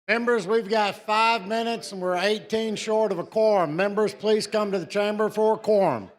Members, we've got 5 minutes and we're 18 short of a quorum. Members, please come to the chamber for a quorum.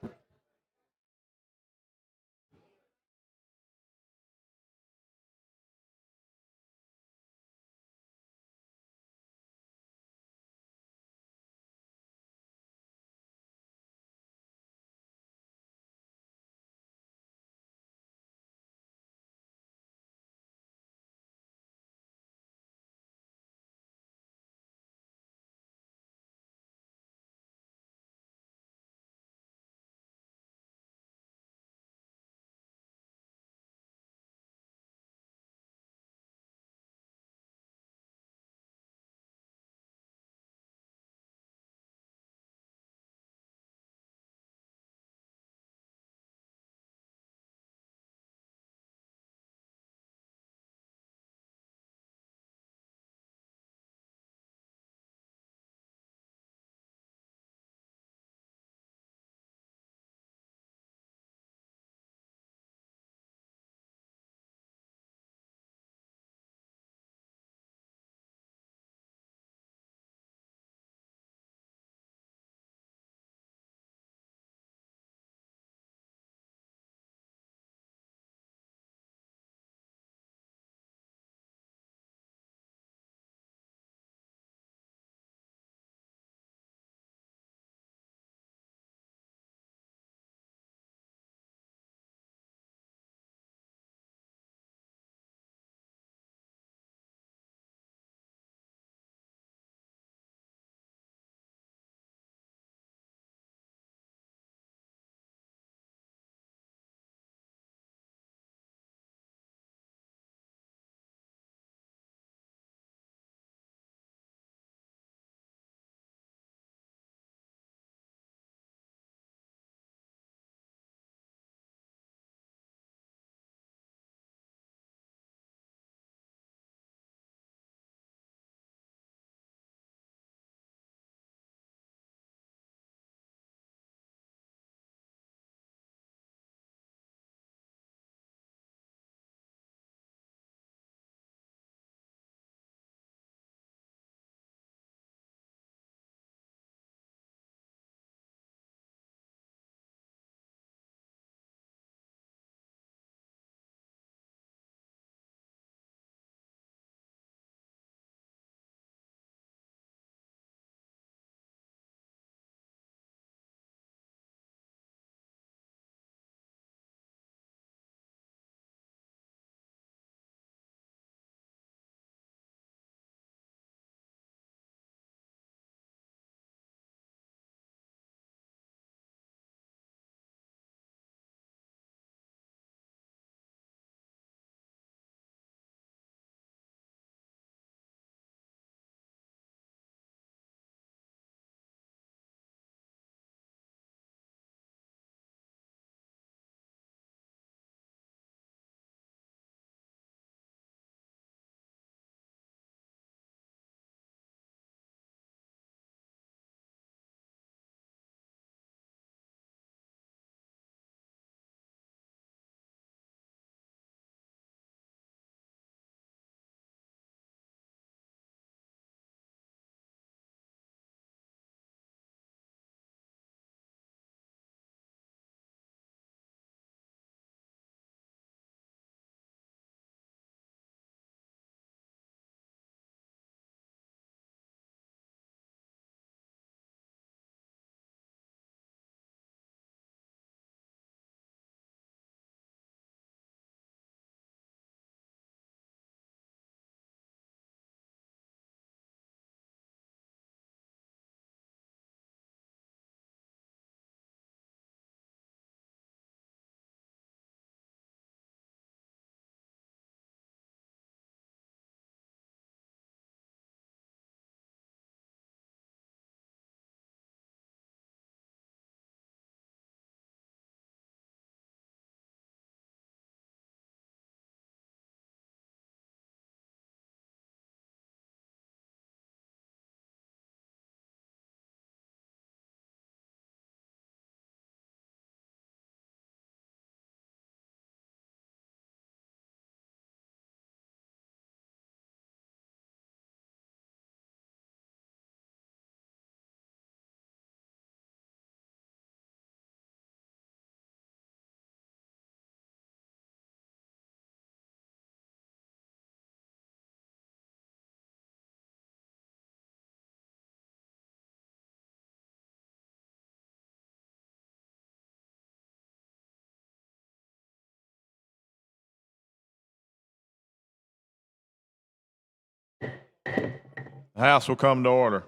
The House will come to order.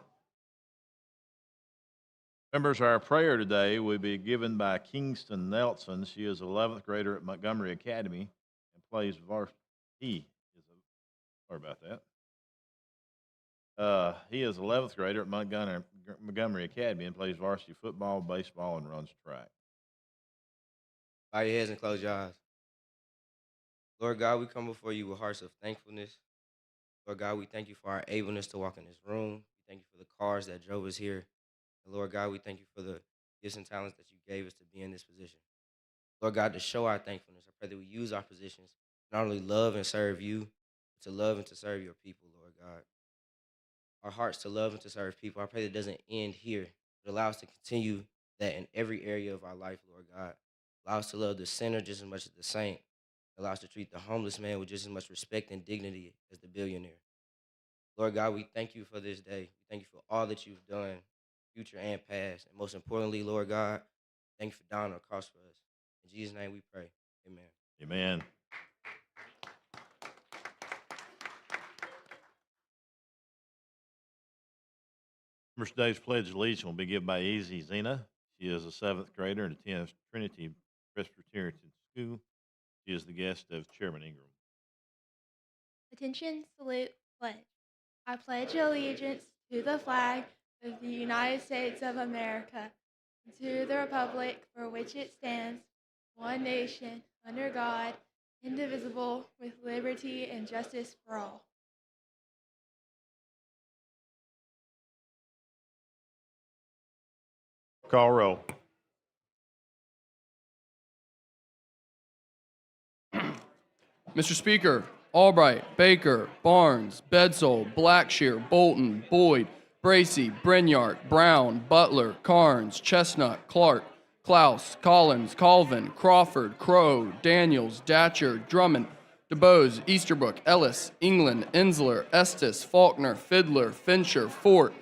Members, our prayer today will be given by Kingston Nelson. She is an 11th grader at Montgomery Academy and plays varsity. Sorry about that. He is 11th grader at Montgomery Academy and plays varsity football, baseball, and runs track. Bow your heads and close your eyes. Lord God, we come before you with hearts of thankfulness. Lord God, we thank you for our ableness to walk in this room. We thank you for the cars that drove us here. And Lord God, we thank you for the gifts and talents that you gave us to be in this position. Lord God, to show our thankfulness, I pray that we use our positions to not only love and serve you, but to love and to serve your people, Lord God. Our hearts to love and to serve people, I pray that it doesn't end here, but allow us to continue that in every area of our life, Lord God. Allow us to love the sinner just as much as the saint. Allow us to treat the homeless man with just as much respect and dignity as the billionaire. Lord God, we thank you for this day. We thank you for all that you've done, future and past. And most importantly, Lord God, thank you for dying on the cross for us. In Jesus' name we pray. Amen. Amen. Members, today's Pledge of Allegiance will be given by Easy Zena. She is a 7th grader and attends Trinity Presbyterian School. She is the guest of Chairman Ingram. Attention, salute, pledge. I pledge allegiance to the flag of the United States of America and to the republic for which it stands, one nation, under God, indivisible, with liberty and justice for all. Call roll. Mr. Speaker, Albright, Baker, Barnes, Bedsole, Blackshear, Bolton, Boyd, Bracy, Brinyard, Brown, Butler, Carnes, Chestnut, Clark, Klaus, Collins, Colvin, Crawford, Crow, Daniels, Datcher, Drummond, DeBose, Easterbrook, Ellis, England, Ensler, Estes, Faulkner, Fiddler, Fincher, Fort,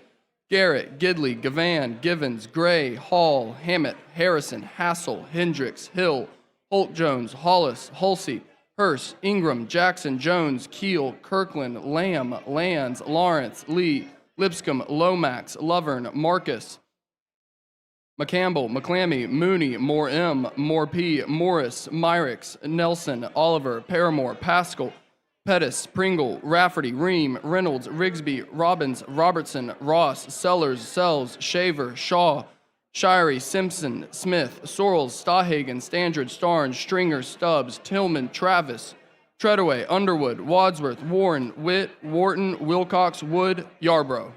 Garrett, Gidley, Gavan, Givens, Gray, Hall, Hammett, Harrison, Hassel, Hendricks, Hill, Holt Jones, Hollis, Hulsey, Hurst, Ingram, Jackson, Jones, Keel, Kirkland, Lamb, Lands, Lawrence, Lee, Lipscomb, Lomax, Lovern, Marcus, McCampbell, McClammy, Mooney, Moore M, Moore P, Morris, Myricks, Nelson, Oliver, Paramore, Pascal, Pettis, Pringle, Rafferty, Ream, Reynolds, Rigsby, Robbins, Robertson, Ross, Sellers, Sells, Shaver, Shaw, Shirey, Simpson, Smith, Sorrells, Stahagen, Standridge, Starnes, Stringer, Stubbs, Tillman, Travis, Treadaway, Underwood, Wadsworth, Warren, Witt, Wharton, Wilcox, Wood, Yarbrough.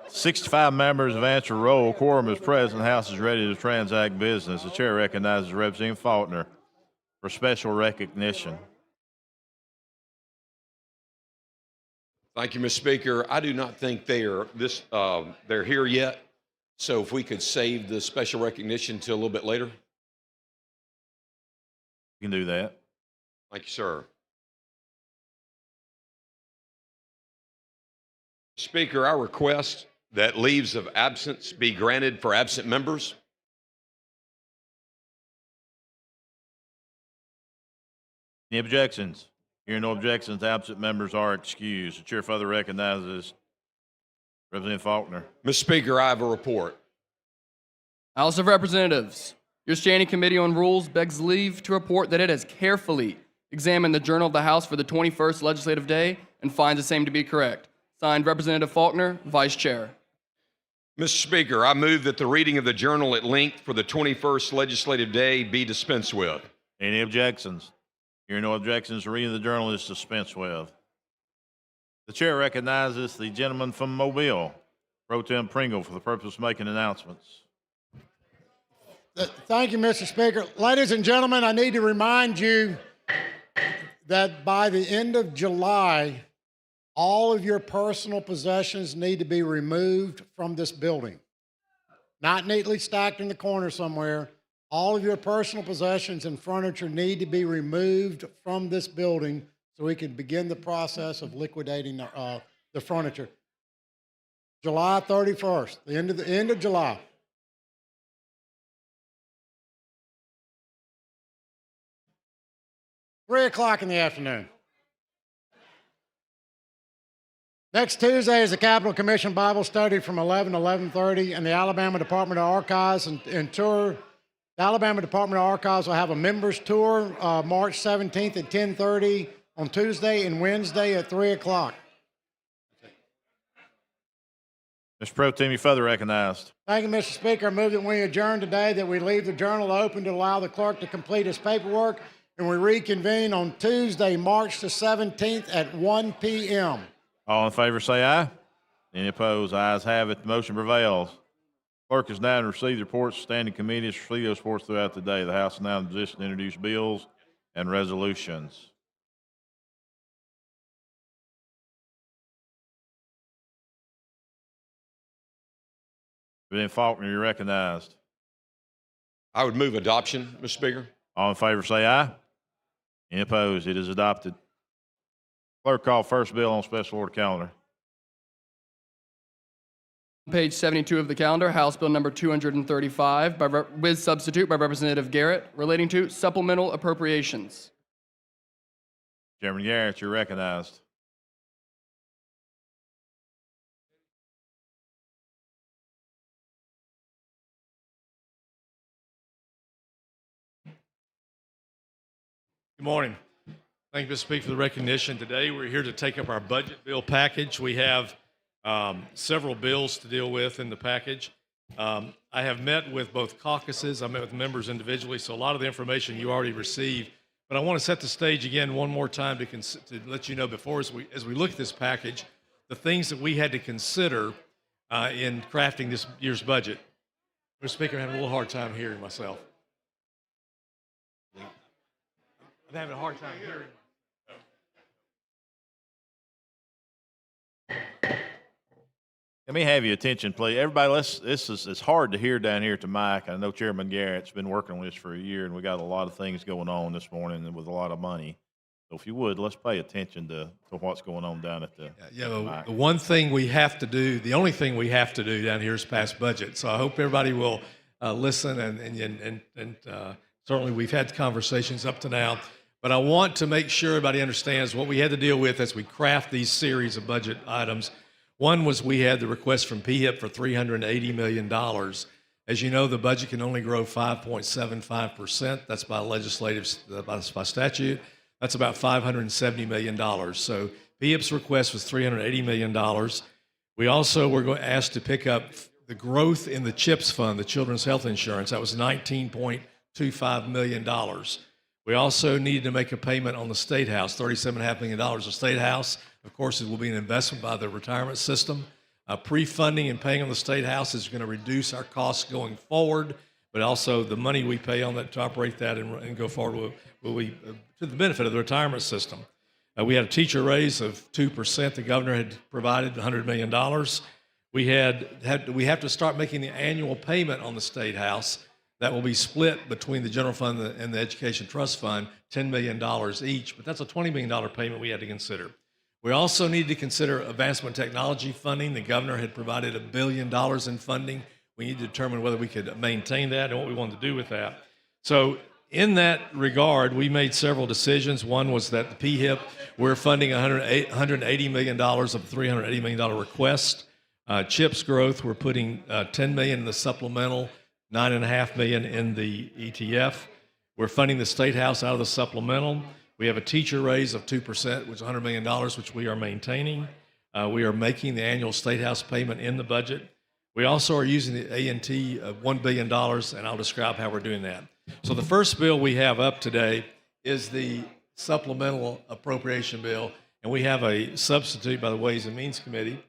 "65 members have answered roll. Quorum is present. The House is ready to transact business. The chair recognizes Representative Faulkner for special recognition. Thank you, Mr. Speaker. I do not think they're here yet. So if we could save the special recognition till a little bit later. You can do that. Thank you, sir. Speaker, I request that leaves of absence be granted for absent members. Any objections? Hearing no objections, absent members are excused. The chair further recognizes Representative Faulkner. Mr. Speaker, I have a report. House of Representatives, your Standing Committee on Rules begs leave to report that it has carefully examined the Journal of the House for the 21st legislative day and finds the same to be correct. Signed, Representative Faulkner, Vice Chair. Mr. Speaker, I move that the reading of the Journal at length for the 21st legislative day be dispensed with. Any objections? Hearing no objections, the reading of the Journal is dispensed with. The chair recognizes the gentleman from Mobile, Pro Tem Pringle, for the purpose of making announcements. Thank you, Mr. Speaker. Ladies and gentlemen, I need to remind you that by the end of July, all of your personal possessions need to be removed from this building. Not neatly stacked in the corner somewhere. All of your personal possessions and furniture need to be removed from this building so we can begin the process of liquidating the furniture. July 31st, the end of July. 3 o'clock in the afternoon. Next Tuesday is the Capitol Commission Bible Study from 11 to 11:30, and the Alabama Department of Archives and tour. The Alabama Department of Archives will have a members tour March 17th at 10:30 on Tuesday and Wednesday at 3 o'clock. Mr. Pro Tem, you further recognized. Thank you, Mr. Speaker. I move that we adjourn today, that we leave the journal open to allow the clerk to complete his paperwork, and we reconvene on Tuesday, March the 17th at 1 p.m. All in favor say aye. Any opposed? Ayes have it. The motion prevails. Clerk has now received the reports of standing committees. Receive those reports throughout the day. The House is now in position to introduce bills and resolutions. President Faulkner, you're recognized. I would move adoption, Mr. Speaker. All in favor say aye. Any opposed? It is adopted. Clerk, call first bill on special order calendar. Page 72 of the calendar, House Bill number 235, with substitute by Representative Garrett, relating to supplemental appropriations. Chairman Garrett, you're recognized. Good morning. Thank you, Mr. Speaker, for the recognition. Today, we're here to take up our budget bill package. We have several bills to deal with in the package. I have met with both caucuses. I met with members individually, so a lot of the information you already received. But I want to set the stage again one more time to let you know before, as we look at this package, the things that we had to consider in crafting this year's budget. Mr. Speaker, I'm having a little hard time hearing myself. I'm having a hard time hearing. Let me have your attention, please. Everybody, it's hard to hear down here at the mic. I know Chairman Garrett's been working on this for a year, and we got a lot of things going on this morning and with a lot of money. So if you would, let's pay attention to what's going on down at the mic. The one thing we have to do, the only thing we have to do down here is pass budget. So I hope everybody will listen, and certainly we've had conversations up to now. But I want to make sure everybody understands what we had to deal with as we craft these series of budget items. One was we had the request from PHIP for $380 million. As you know, the budget can only grow 5.75%. That's by statute. That's about $570 million. So PHIP's request was $380 million. We also were asked to pick up the growth in the CHIPS fund, the Children's Health Insurance. That was $19.25 million. We also needed to make a payment on the State House, $37.5 million. The State House, of course, it will be an investment by the retirement system. Pre-funding and paying on the State House is going to reduce our costs going forward, but also the money we pay on that to operate that and go forward will be to the benefit of the retirement system. We had a teacher raise of 2%. The governor had provided $100 million. We have to start making the annual payment on the State House. That will be split between the general fund and the education trust fund, $10 million each, but that's a $20 million payment we had to consider. We also need to consider advancement technology funding. The governor had provided $1 billion in funding. We need to determine whether we could maintain that and what we wanted to do with that. So in that regard, we made several decisions. One was that the PHIP, we're funding $180 million of the $380 million request. CHIPS growth, we're putting $10 million in the supplemental, $9.5 million in the ETF. We're funding the State House out of the supplemental. We have a teacher raise of 2%, which is $100 million, which we are maintaining. We are making the annual State House payment in the budget. We also are using the A&T of $1 billion, and I'll describe how we're doing that. So the first bill we have up today is the supplemental appropriation bill, and we have a substitute by the Ways and Means Committee.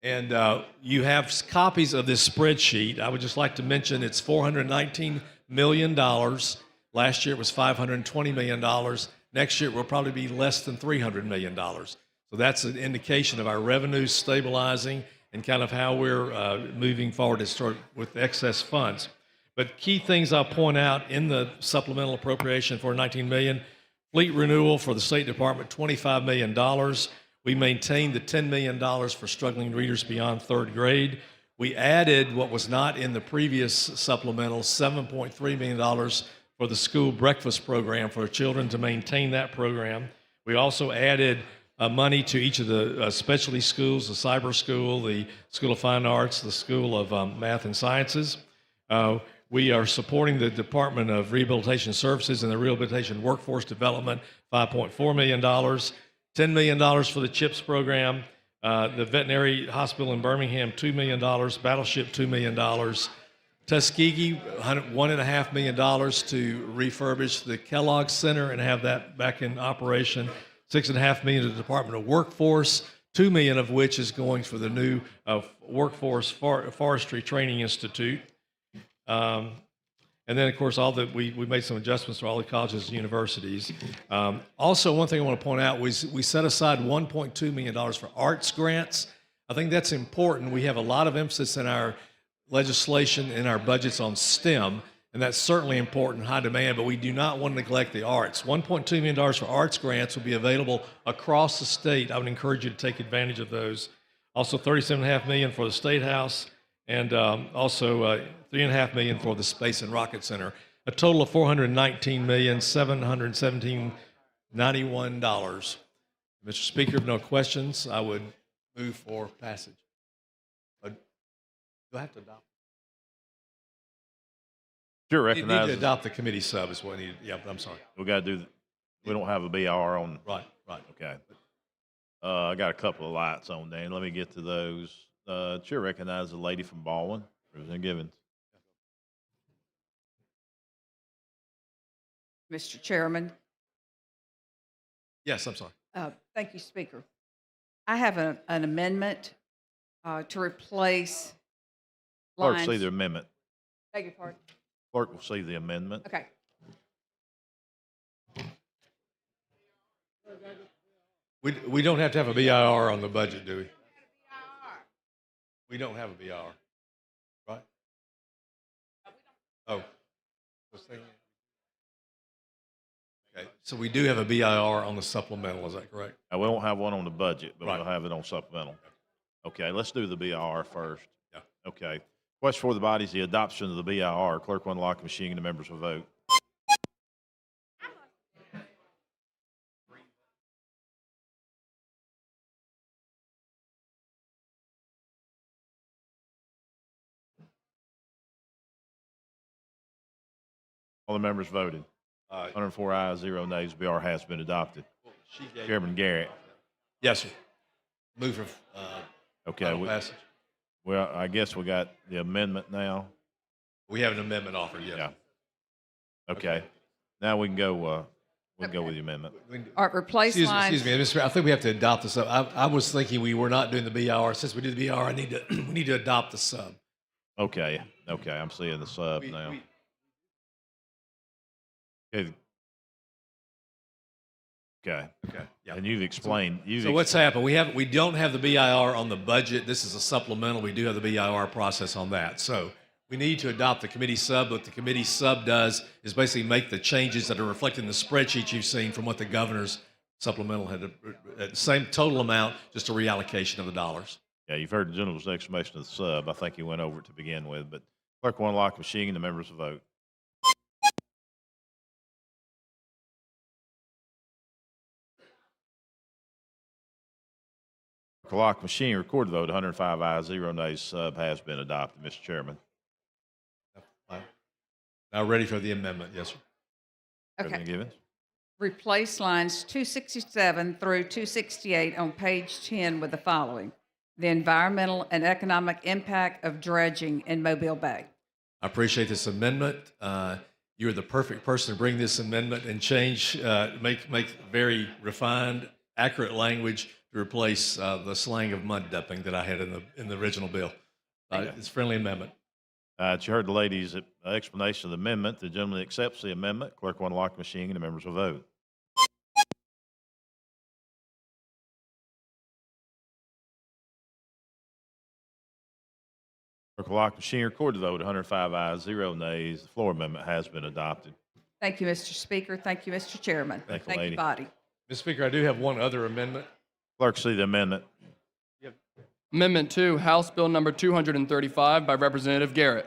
And you have copies of this spreadsheet. I would just like to mention it's $419 million. Last year it was $520 million. Next year it will probably be less than $300 million. So that's an indication of our revenues stabilizing and kind of how we're moving forward to start with excess funds. But key things I'll point out in the supplemental appropriation for $19 million, fleet renewal for the State Department, $25 million. We maintained the $10 million for struggling readers beyond third grade. We added what was not in the previous supplemental, $7.3 million for the school breakfast program for children to maintain that program. We also added money to each of the specialty schools, the cyber school, the School of Fine Arts, the School of Math and Sciences. We are supporting the Department of Rehabilitation Services and the Rehabilitation Workforce Development, $5.4 million, $10 million for the CHIPS program, the Veterinary Hospital in Birmingham, $2 million, Battleship, $2 million, Tuskegee, $1.5 million to refurbish the Kellogg Center and have that back in operation, $6.5 million to the Department of Workforce, $2 million of which is going for the new Workforce Forestry Training Institute. And then, of course, we made some adjustments to all the colleges and universities. Also, one thing I want to point out was we set aside $1.2 million for arts grants. I think that's important. We have a lot of emphasis in our legislation and our budgets on STEM, and that's certainly important, high demand, but we do not want to neglect the arts. $1.2 million for arts grants will be available across the state. I would encourage you to take advantage of those. Also, $37.5 million for the State House, and also $3.5 million for the Space and Rocket Center. A total of $419,717,91. Mr. Speaker, if no questions, I would move for passage. Do I have to adopt? Sure, You need recognize. to adopt the committee sub is what I need. Yeah, I'm sorry. We got to do. We don't have a BR on. Right. Okay. I got a couple of lights on, Dan. Let me get to those. Chair recognize the lady from Baldwin, Representative Givens. Mr. Chairman, Yes, I'm sorry. thank you, Speaker. I have an amendment to replace Clerk lines. see the amendment. Beg your pardon? Clerk will see the amendment. Okay. We don't have to have a BIR on the budget, do we? We don't have a BIR, right? Oh. Okay, so we do have a BIR on the supplemental, is that correct? We won't have one on the budget, but Right. we'll have it on supplemental. Okay, let's do the BIR first. Yeah. Okay. Question for the body is the adoption of the BIR. Clerk will unlock the machine and the members will vote. All the members voted. 104 ayes, 0 nays. BR has been adopted. Chairman Garrett. Yes, sir. Move for Okay. final passage. Well, I guess we got the amendment now. We have an amendment offered, yes. Yeah. Okay. Now we can go. We can go with the amendment. All right, replace lines. Excuse me, Mr. I think we have to adopt the sub. I was thinking we were not doing the BIR. Since we did the BIR, we need to adopt the sub. Okay. Okay. I'm seeing the sub now. Okay. Okay. Okay, yeah. And you've explained. So what's happened? We don't have the BIR on the budget. This is a supplemental. We do have the BIR process on that. So we need to adopt the committee sub. What the committee sub does is basically make the changes that are reflected in the spreadsheet you've seen from what the governor's supplemental had, at the same total amount, just a reallocation of the dollars. Yeah, you've heard the gentleman's explanation of the sub. I think he went over it to begin with, but clerk will unlock the machine and the members will vote. Clock machine recorded vote 105 ayes, 0 nays. Sub has been adopted, Mr. Chairman. Now ready for the amendment, yes, sir. President Okay. Givens. Replace lines 267 through 268 on page 10 with the following: the environmental and economic impact of dredging in Mobile Bay. I appreciate this amendment. You're the perfect person to bring this amendment and change, make very refined, accurate language to replace the slang of mud dumping that I had in the original bill. It's a friendly amendment. You heard the lady's explanation of the amendment. The gentleman accepts the amendment. Clerk will unlock the machine and the members will vote. Clerk will unlock the machine. Recorded vote 105 ayes, 0 nays. The floor amendment has been adopted. Thank you, Mr. Speaker. Thank you, Mr. Chairman. Thank you, Thank lady. you, body. Mr. Speaker, I do have one other amendment. Clerk, see the amendment. Amendment 2, House Bill number 235 by Representative Garrett.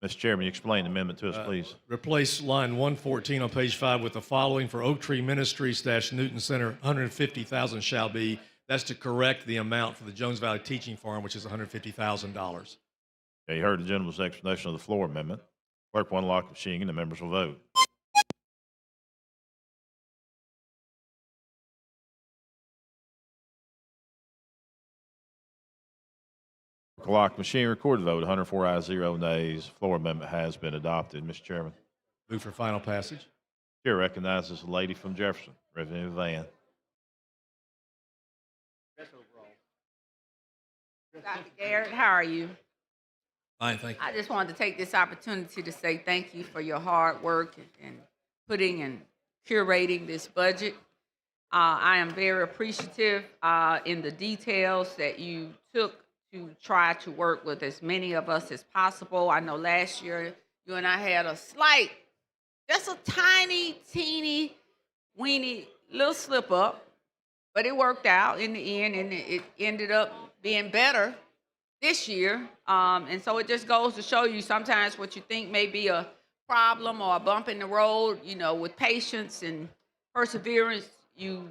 Mr. Chairman, you explain the amendment to us, please. Replace line 114 on page 5 with the following: for Oak Tree Ministries - Newton Center, 150,000 shall be. That's to correct the amount for the Jones Valley Teaching Farm, which is $150,000. Okay, you heard the gentleman's explanation of the floor amendment. Clerk will unlock the machine and the members will vote. Clock machine recorded vote, 104 ayes, 0 nays. Floor amendment has been adopted. Mr. Chairman, Move for final passage. Chair recognizes the lady from Jefferson, Representative Van. Dr. Garrett, how are you? Fine, thank you. I just wanted to take this opportunity to say thank you for your hard work and putting and curating this budget. I am very appreciative in the details that you took to try to work with as many of us as possible. I know last year you and I had a slight, just a tiny, teeny, weeny little slip up, but it worked out in the end, and it ended up being better this year. And so it just goes to show you sometimes what you think may be a problem or a bump in the road, you know, with patience and perseverance, you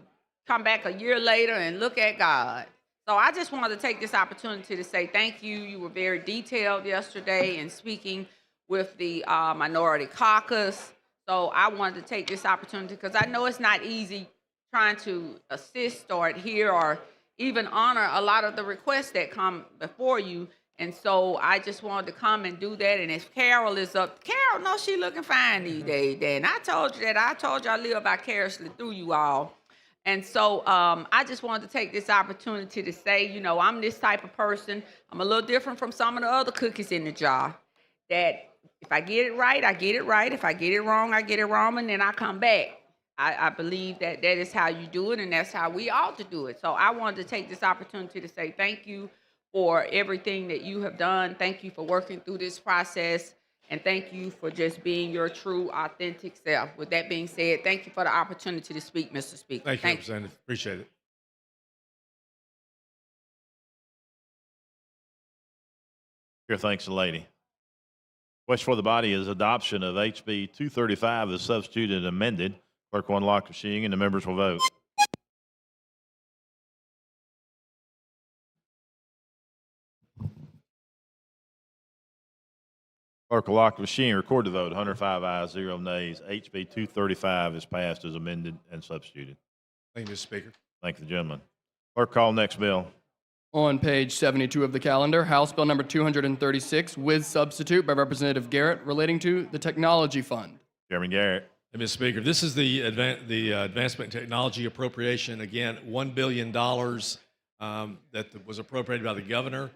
come back a year later and look at God. So I just wanted to take this opportunity to say thank you. You were very detailed yesterday in speaking with the minority caucus. So I wanted to take this opportunity because I know it's not easy trying to assist or adhere or even honor a lot of the requests that come before you. And so I just wanted to come and do that. And if Carol is up, Carol, no, she looking fine these days, Dan. I told you that. I told you I live vicariously through you all. And so I just wanted to take this opportunity to say, you know, I'm this type of person. I'm a little different from some of the other cookies in the jar. That if I get it right, I get it right. If I get it wrong, I get it wrong, and then I come back. I believe that that is how you do it, and that's how we ought to do it. So I wanted to take this opportunity to say thank you for everything that you have done. Thank you for working through this process. And thank you for just being your true, authentic self. With that being said, thank you for the opportunity to speak, Mr. Speaker. Thank you, Representative. Appreciate it. Chair thanks the lady. Question for the body is adoption of HB 235 as substituted and amended. Clerk will unlock the machine and the members will vote. Clerk will lock the machine, record the vote, 105 ayes, 0 nays. HB 235 is passed as amended and substituted. Thank you, Mr. Speaker. Thank the gentleman. Clerk, call next bill. On page 72 of the calendar, House Bill number 236 with substitute by Representative Garrett relating to the Technology Fund. Chairman Garrett. Mr. Speaker, this is the Advancement in Technology Appropriation. Again, $1 billion that was appropriated by the governor.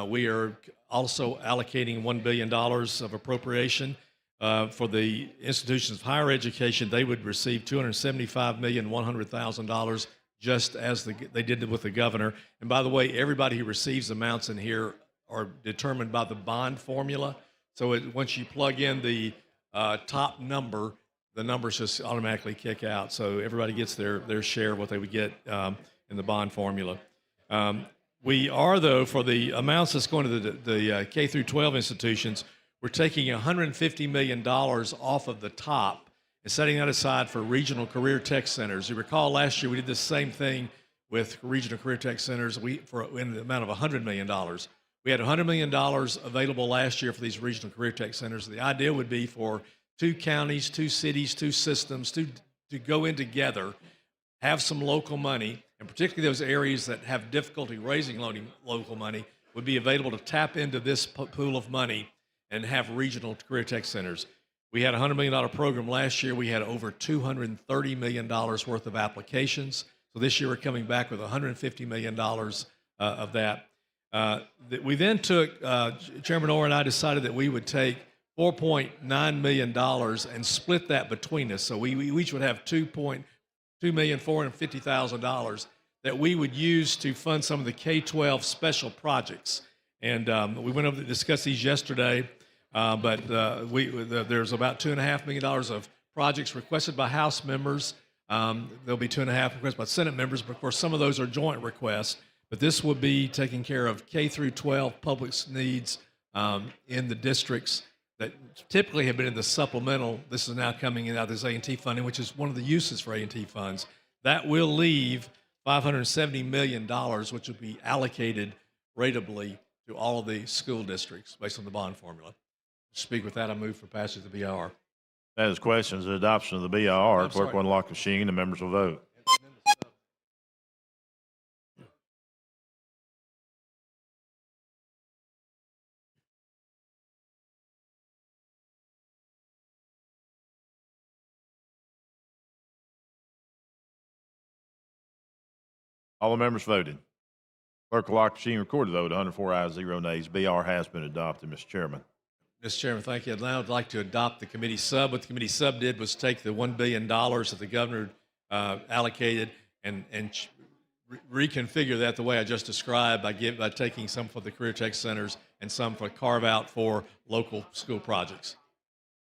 We are also allocating $1 billion of appropriation for the institutions of higher education. They would receive $275,100,000 just as they did with the governor. And by the way, everybody who receives amounts in here are determined by the bond formula. So once you plug in the top number, the numbers just automatically kick out. So everybody gets their share of what they would get in the bond formula. We are, though, for the amounts that's going to the K through 12 institutions, we're taking $150 million off of the top and setting that aside for regional career tech centers. You recall last year we did the same thing with regional career tech centers in the amount of $100 million. We had $100 million available last year for these regional career tech centers. The idea would be for 2 counties, 2 cities, 2 systems to go in together, have some local money, and particularly those areas that have difficulty raising local money would be available to tap into this pool of money and have regional career tech centers. We had a $100 million program last year. We had over $230 million worth of applications. So this year we're coming back with $150 million of that. We then took, Chairman Orr and I decided that we would take $4.9 million and split that between us. So we each would have $2,450,000 that we would use to fund some of the K-12 special projects. And we went over to discuss these yesterday, but there's about $2.5 million of projects requested by House members. There'll be $2.5 million requested by Senate members, but of course some of those are joint requests. But this will be taking care of K through 12 public needs in the districts that typically have been in the supplemental. This is now coming in out of this A&T funding, which is one of the uses for A&T funds. That will leave $570 million, which will be allocated ratably to all of the school districts based on the bond formula. To speak with that, I move for passage of the BIR. That is questions, the adoption of the BIR. Clerk sorry. will unlock the machine. The members will vote. All the members voted. Clerk will lock the machine, record the vote. 104 ayes, 0 nays. BR has been adopted, Mr. Chairman. Mr. Chairman, thank you. Now I'd like to adopt the committee sub. What the committee sub did was take the $1 billion that the governor allocated and reconfigure that the way I just described by taking some for the career tech centers and some for carve out for local school projects.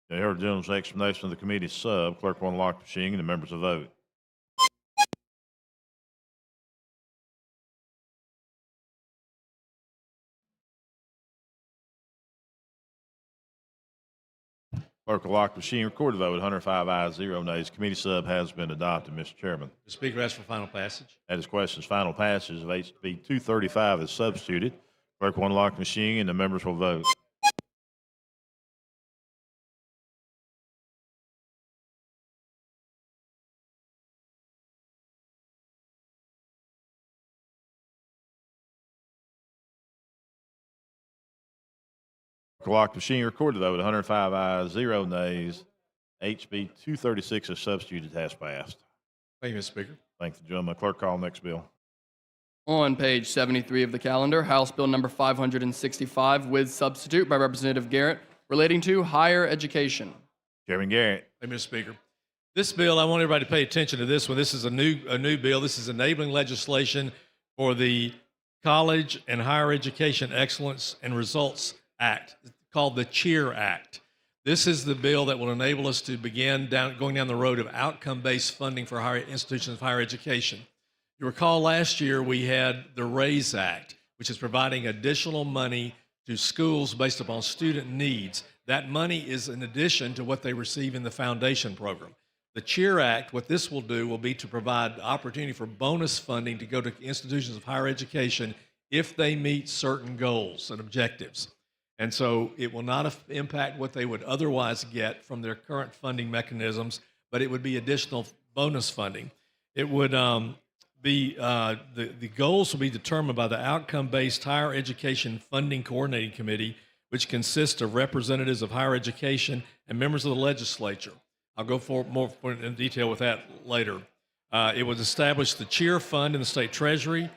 You heard the gentleman's explanation of the committee sub. Clerk will unlock the machine and the members will vote. Clerk will lock the machine, record the vote. 105 ayes, 0 nays. Committee sub has been adopted, Mr. Chairman. The Speaker asks for final passage. That is questions. Final passage of HB 235 is substituted. Clerk will unlock the machine and the members will vote. Clerk will lock the machine, record the vote. 105 ayes, 0 nays. HB 236 is substituted, has passed. Thank you, Mr. Speaker. Thank the gentleman. Clerk, call next bill. On page 73 of the calendar, House Bill number 565 with substitute by Representative Garrett relating to higher education. Chairman Garrett. Thank you, Mr. Speaker. This bill, I want everybody to pay attention to this one. This is a new bill. This is enabling legislation for the College and Higher Education Excellence and Results Act, called the CHEER Act. This is the bill that will enable us to begin going down the road of outcome-based funding for higher institutions of higher education. You recall last year we had the RAISE Act, which is providing additional money to schools based upon student needs. That money is in addition to what they receive in the foundation program. The CHEER Act, what this will do will be to provide opportunity for bonus funding to go to institutions of higher education if they meet certain goals and objectives. And so it will not impact what they would otherwise get from their current funding mechanisms, but it would be additional bonus funding. It would the goals will be determined by the Outcome-Based Higher Education Funding Coordinating Committee, which consists of representatives of higher education and members of the legislature. I'll go more in detail with that later. It would establish the CHEER Fund in the state treasury.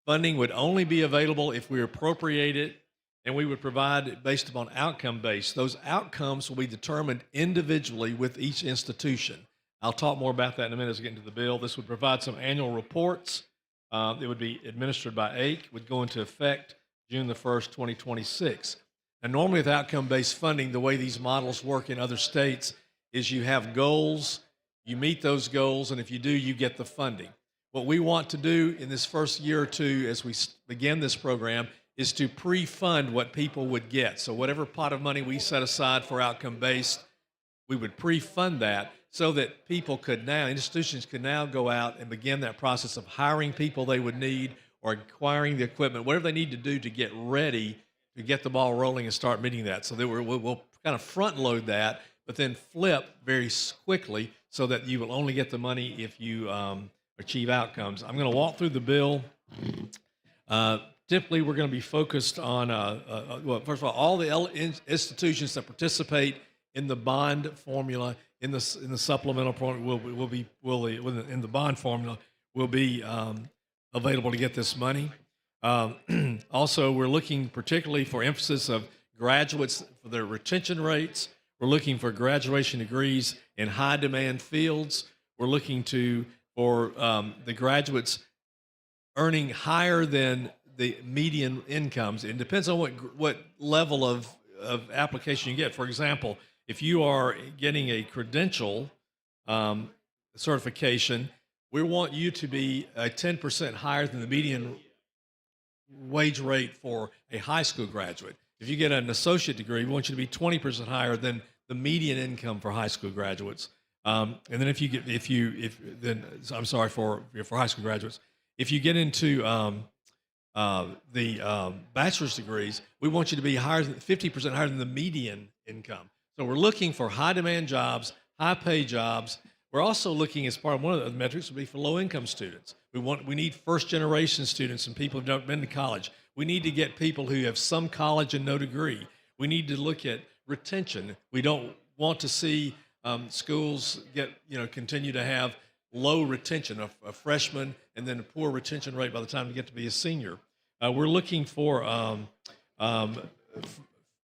Funding would only be available if we appropriate it, and we would provide it based upon outcome-based. Those outcomes will be determined individually with each institution. I'll talk more about that in a minute as we get into the bill. This would provide some annual reports. It would be administered by AIC, would go into effect June the 1st, 2026. And normally with outcome-based funding, the way these models work in other states is you have goals, you meet those goals, and if you do, you get the funding. What we want to do in this first year or two as we begin this program is to pre-fund what people would get. So whatever pot of money we set aside for outcome-based, we would pre-fund that so that people could now, institutions could now go out and begin that process of hiring people they would need or acquiring the equipment, whatever they need to do to get ready to get the ball rolling and start meeting that. So that we'll kind of front load that, but then flip very quickly so that you will only get the money if you achieve outcomes. I'm going to walk through the bill. Typically, we're going to be focused on, well, first of all the institutions that participate in the bond formula, in the supplemental formula, in the bond formula, will be available to get this money. Also, we're looking particularly for emphasis of graduates for their retention rates. We're looking for graduation degrees in high demand fields. We're looking for the graduates earning higher than the median incomes. It depends on what level of application you get. For example, if you are getting a credential certification, we want you to be 10% higher than the median wage rate for a high school graduate. If you get an associate degree, we want you to be 20% higher than the median income for high school graduates. And then for high school graduates, if you get into the bachelor's degrees, we want you to be 50% higher than the median income. So we're looking for high demand jobs, high pay jobs. We're also looking, as part of one of the metrics, would be for low income students. We need first generation students and people who've never been to college. We need to get people who have some college and no degree. We need to look at retention. We don't want to see schools continue to have low retention of freshmen and then a poor retention rate by the time you get to be a senior. We're looking for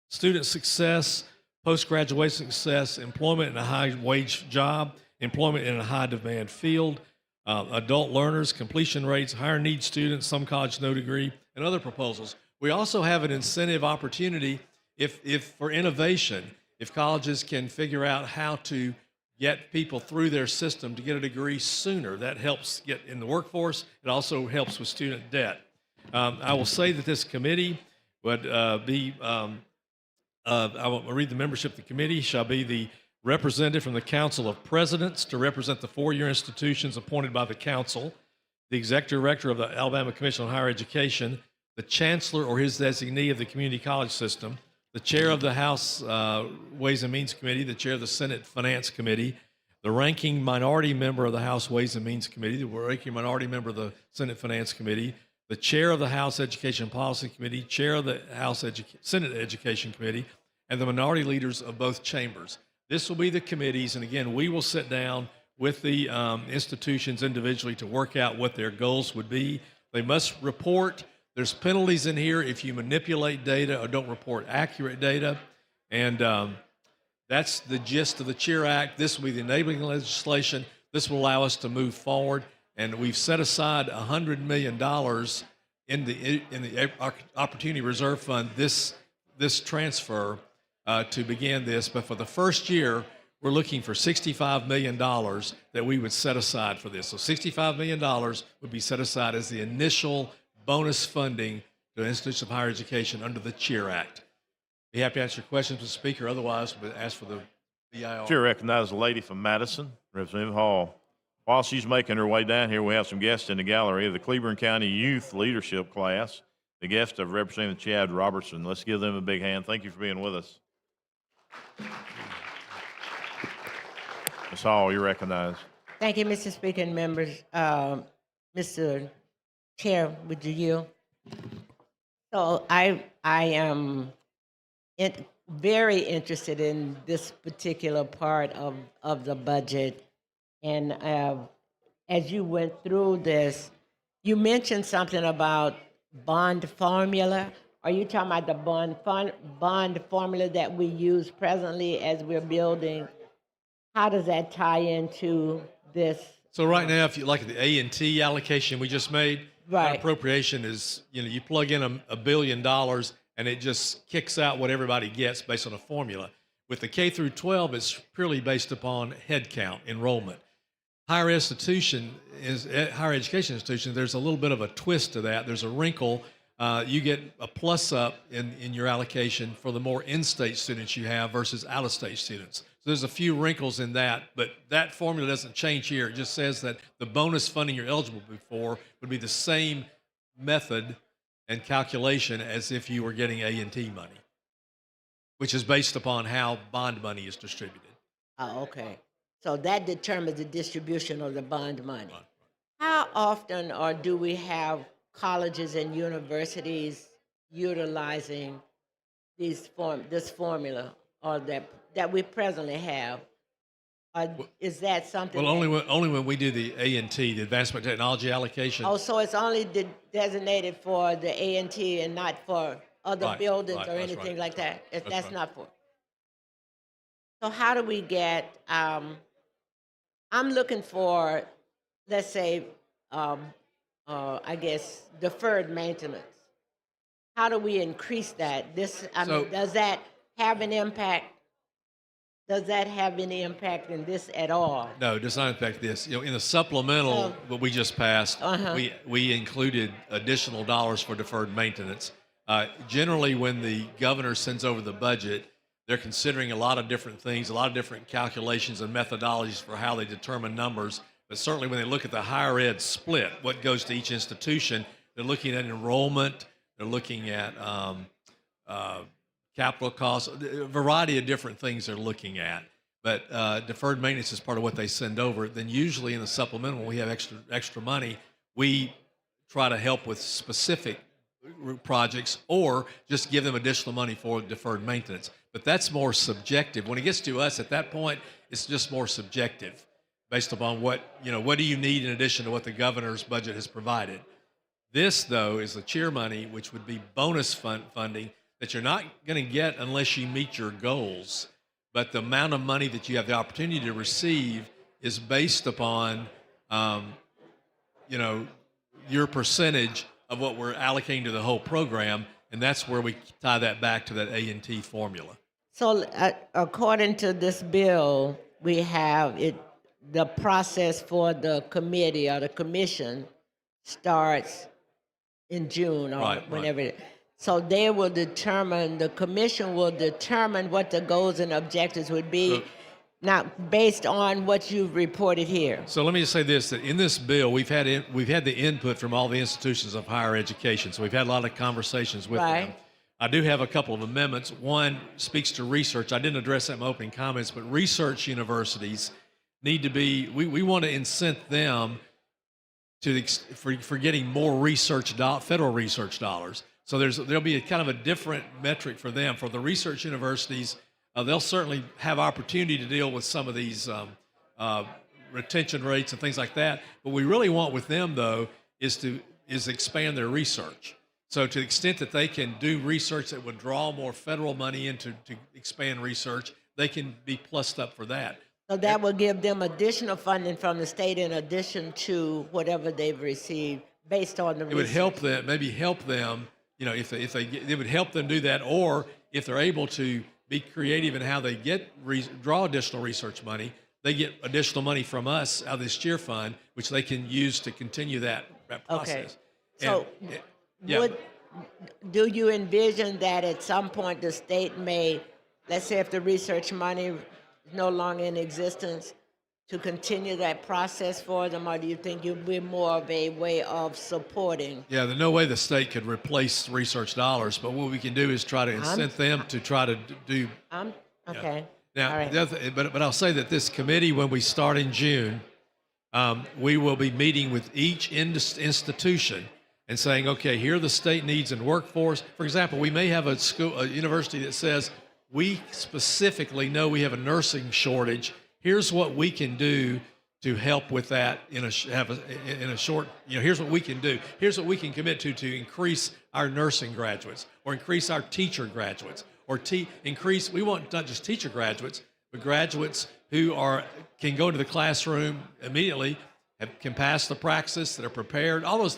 student success, post-graduation success, employment in a high-wage job, employment in a high-demand field, adult learners, completion rates, higher need students, some college no degree, and other proposals. We also have an incentive opportunity if for innovation, if colleges can figure out how to get people through their system to get a degree sooner. That helps get in the workforce. It also helps with student debt. I will say that this committee would I will read the membership of the committee shall be the representative from the Council of Presidents to represent the four-year institutions appointed by the council, the executive director of the Alabama Commission on Higher Education, the chancellor or his designee of the community college system, the chair of the House Ways and Means Committee, the chair of the Senate Finance Committee, the ranking minority member of the House Ways and Means Committee, the ranking minority member of the Senate Finance Committee, the chair of the House Education Policy Committee, chair of the Senate Education Committee, and the minority leaders of both chambers. This will be the committees, and again, we will sit down with the institutions individually to work out what their goals would be. They must report. There's penalties in here if you manipulate data or don't report accurate data. And that's the gist of the CHEER Act. This will be the enabling legislation. This will allow us to move forward. And we've set aside $100 million in the Opportunity Reserve Fund, this transfer to begin this. But for the first year, we're looking for $65 million that we would set aside for this. So $65 million would be set aside as the initial bonus funding to the Institutes of Higher Education under the CHEER Act. Be happy to answer questions, Mr. Speaker. Otherwise, we'll ask for the BIR. Sure, recognize the lady from Madison, Representative Hall. While she's making her way down here, we have some guests in the gallery of the Cleburne County Youth Leadership Class. The guests of Representative Chad Robertson. Let's give them a big hand. Thank you for being with us. Ms. Hall, you're recognized. Thank you, Mr. Speaker and members. Mr. Chair, would you yield? So I am very interested in this particular part of the budget. And as you went through this, you mentioned something about bond formula. Are you talking about the bond formula that we use presently as we're building? How does that tie into this? So right now, if you like the A&T allocation we just made, Right. that appropriation is, you plug in $1 billion and it just kicks out what everybody gets based on a formula. With the K through 12, it's purely based upon head count, enrollment. Higher education institutions, there's a little bit of a twist to that. There's a wrinkle. You get a plus up in your allocation for the more in-state students you have versus out-of-state students. So there's a few wrinkles in that, but that formula doesn't change here. It just says that the bonus funding you're eligible for would be the same method and calculation as if you were getting A&T money, which is based upon how bond money is distributed. Oh, okay. So that determines the distribution of the bond money. How often or do we have colleges and universities utilizing this formula or that we presently have? Is that something? Well, only when we do the A&T, the Advancement Technology Allocation. Oh, so it's only designated for the A&T and not for other Right, buildings right, or that's anything right. like that? If That's that's right. not for. So how do we get? I'm looking for, let's say, I guess deferred maintenance. How do we increase that? Does that have an impact? Does that have any impact in this at all? No, it does not affect this. In the supplemental Oh. what we just passed, Uh-huh. we included additional dollars for deferred maintenance. Generally, when the governor sends over the budget, they're considering a lot of different things, a lot of different calculations and methodologies for how they determine numbers. But certainly when they look at the higher ed split, what goes to each institution, they're looking at enrollment, they're looking at capital costs, a variety of different things they're looking at. But deferred maintenance is part of what they send over. Then usually in the supplemental, when we have extra money, we try to help with specific projects or just give them additional money for deferred maintenance. But that's more subjective. When it gets to us at that point, it's just more subjective based upon what do you need in addition to what the governor's budget has provided. This, though, is the cheer money, which would be bonus funding that you're not going to get unless you meet your goals. But the amount of money that you have the opportunity to receive is based upon, your percentage of what we're allocating to the whole program, and that's where we tie that back to that A&T formula. So according to this bill, we have the process for the committee or the commission starts in June or Right. whenever. So the commission will determine what the goals and objectives would be, now based on what you've reported here. So let me just say this, that in this bill, we've had the input from all the institutions of higher education. So we've had a lot of conversations with them. Right. I do have a couple of amendments. One speaks to research. I didn't address that in my opening comments, but research universities need to be, we want to incent them for getting more federal research dollars. So there'll be a kind of a different metric for them. For the research universities, they'll certainly have opportunity to deal with some of these retention rates and things like that. What we really want with them, though, is expand their research. So to the extent that they can do research that would draw more federal money to expand research, they can be plussed up for that. So that will give them additional funding from the state in addition to whatever they've received based on the It would research. help them, if it would help them do that, or if they're able to be creative in how they draw additional research money, they get additional money from us out of this cheer fund, which they can use to continue that process. So Yeah. do you envision that at some point the state may, let's say if the research money is no longer in existence, to continue that process for them, or do you think you'll be more of a way of supporting? Yeah, there's no way the state could replace research dollars, but what we can do is try to incent them to try to do. Okay. Now, All right. but I'll say that this committee, when we start in June, we will be meeting with each institution and saying, okay, here are the state needs in workforce. For example, we may have a university that says, we specifically know we have a nursing shortage. Here's what we can do to help with that in a short, here's what we can do. Here's what we can commit to increase our nursing graduates or increase our teacher graduates or we want not just teacher graduates, but graduates who can go to the classroom immediately, can pass the praxis, that are prepared, all those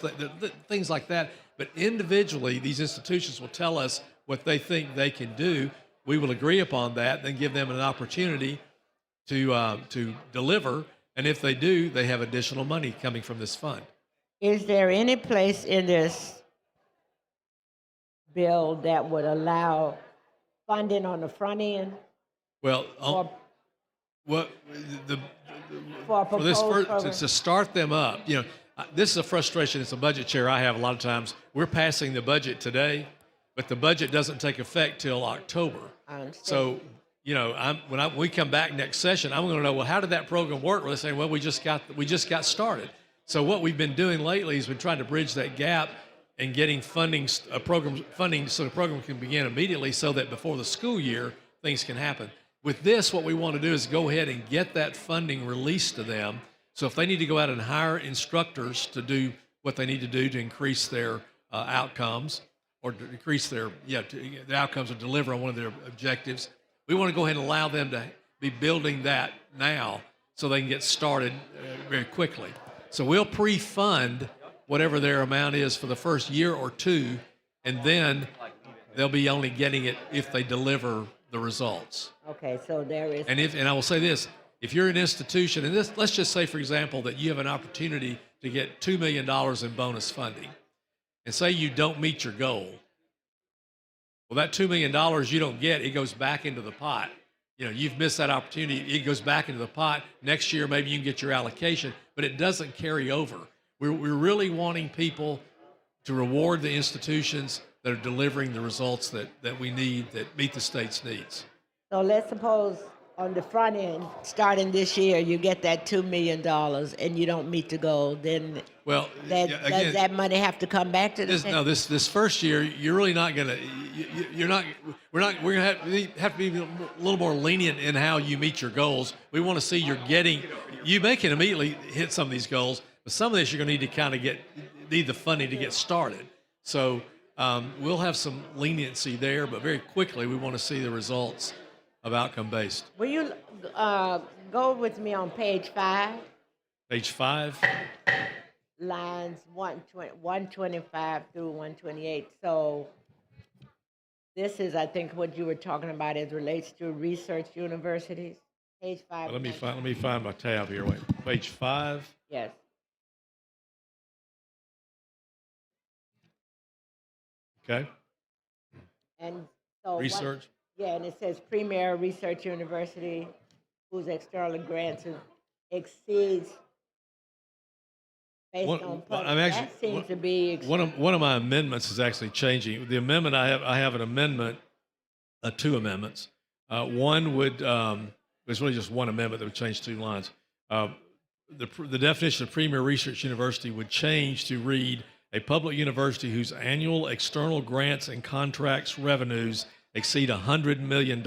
things like that. But individually, these institutions will tell us what they think they can do. We will agree upon that, then give them an opportunity to deliver, and if they do, they have additional money coming from this fund. Is there any place in this bill that would allow funding on the front end Well, for for this proposed first, program? to start them up, this is a frustration. It's a budget chair I have a lot of times. We're passing the budget today, but the budget doesn't take effect till October. I understand. So, when we come back next session, I'm going to know, well, how did that program work? Well, they're saying, well, we just got started. So what we've been doing lately has been trying to bridge that gap and getting funding so the program can begin immediately, so that before the school year things can happen. With this, what we want to do is go ahead and get that funding released to them. So if they need to go out and hire instructors to do what they need to do to increase their outcomes, or to increase the outcomes or deliver on one of their objectives, we want to go ahead and allow them to be building that now so they can get started very quickly. So we'll pre-fund whatever their amount is for the first year or two, and then they'll be only getting it if they deliver the results. Okay, so there is. And I will say this, if you're an institution, and let's just say, for example, that you have an opportunity to get $2 million in bonus funding, and say you don't meet your goal, Well, that $2 million you don't get, it goes back into the pot. You know, you've missed that opportunity. It goes back into the pot. Next year, maybe you can get your allocation, but it doesn't carry over. We're really wanting people to reward the institutions that are delivering the results that we need, that meet the state's needs. So let's suppose on the front end, starting this year, you get that $2 million and you don't meet the goal, then Well, that, yeah, does again, that money have to come back to the this, state? no, this first year, you're really not gonna. You're not. We're gonna have to be a little more lenient in how you meet your goals. We want to see you're getting. You may can immediately hit some of these goals, but some of this you're gonna need to kind of need the funding to get started. So we'll have some leniency there, but very quickly we want to see the results of outcome based. Will you go with me on page 5, Page 5. lines 125 through 128? So this is, I think, what you were talking about as relates to research universities. Page 5. Let me find my tab here. Wait. Page 5. Yes. Okay. And so Research. Yeah, and it says Premier Research University, whose external grants exceeds based One- on well, public. I'm actually- That seems to be One of my amendments is actually changing. The amendment I have an amendment, 2 amendments. One would there's really just one amendment that would change 2 lines. The definition of premier research university would change to read a public university whose annual external grants and contracts revenues exceed $100 million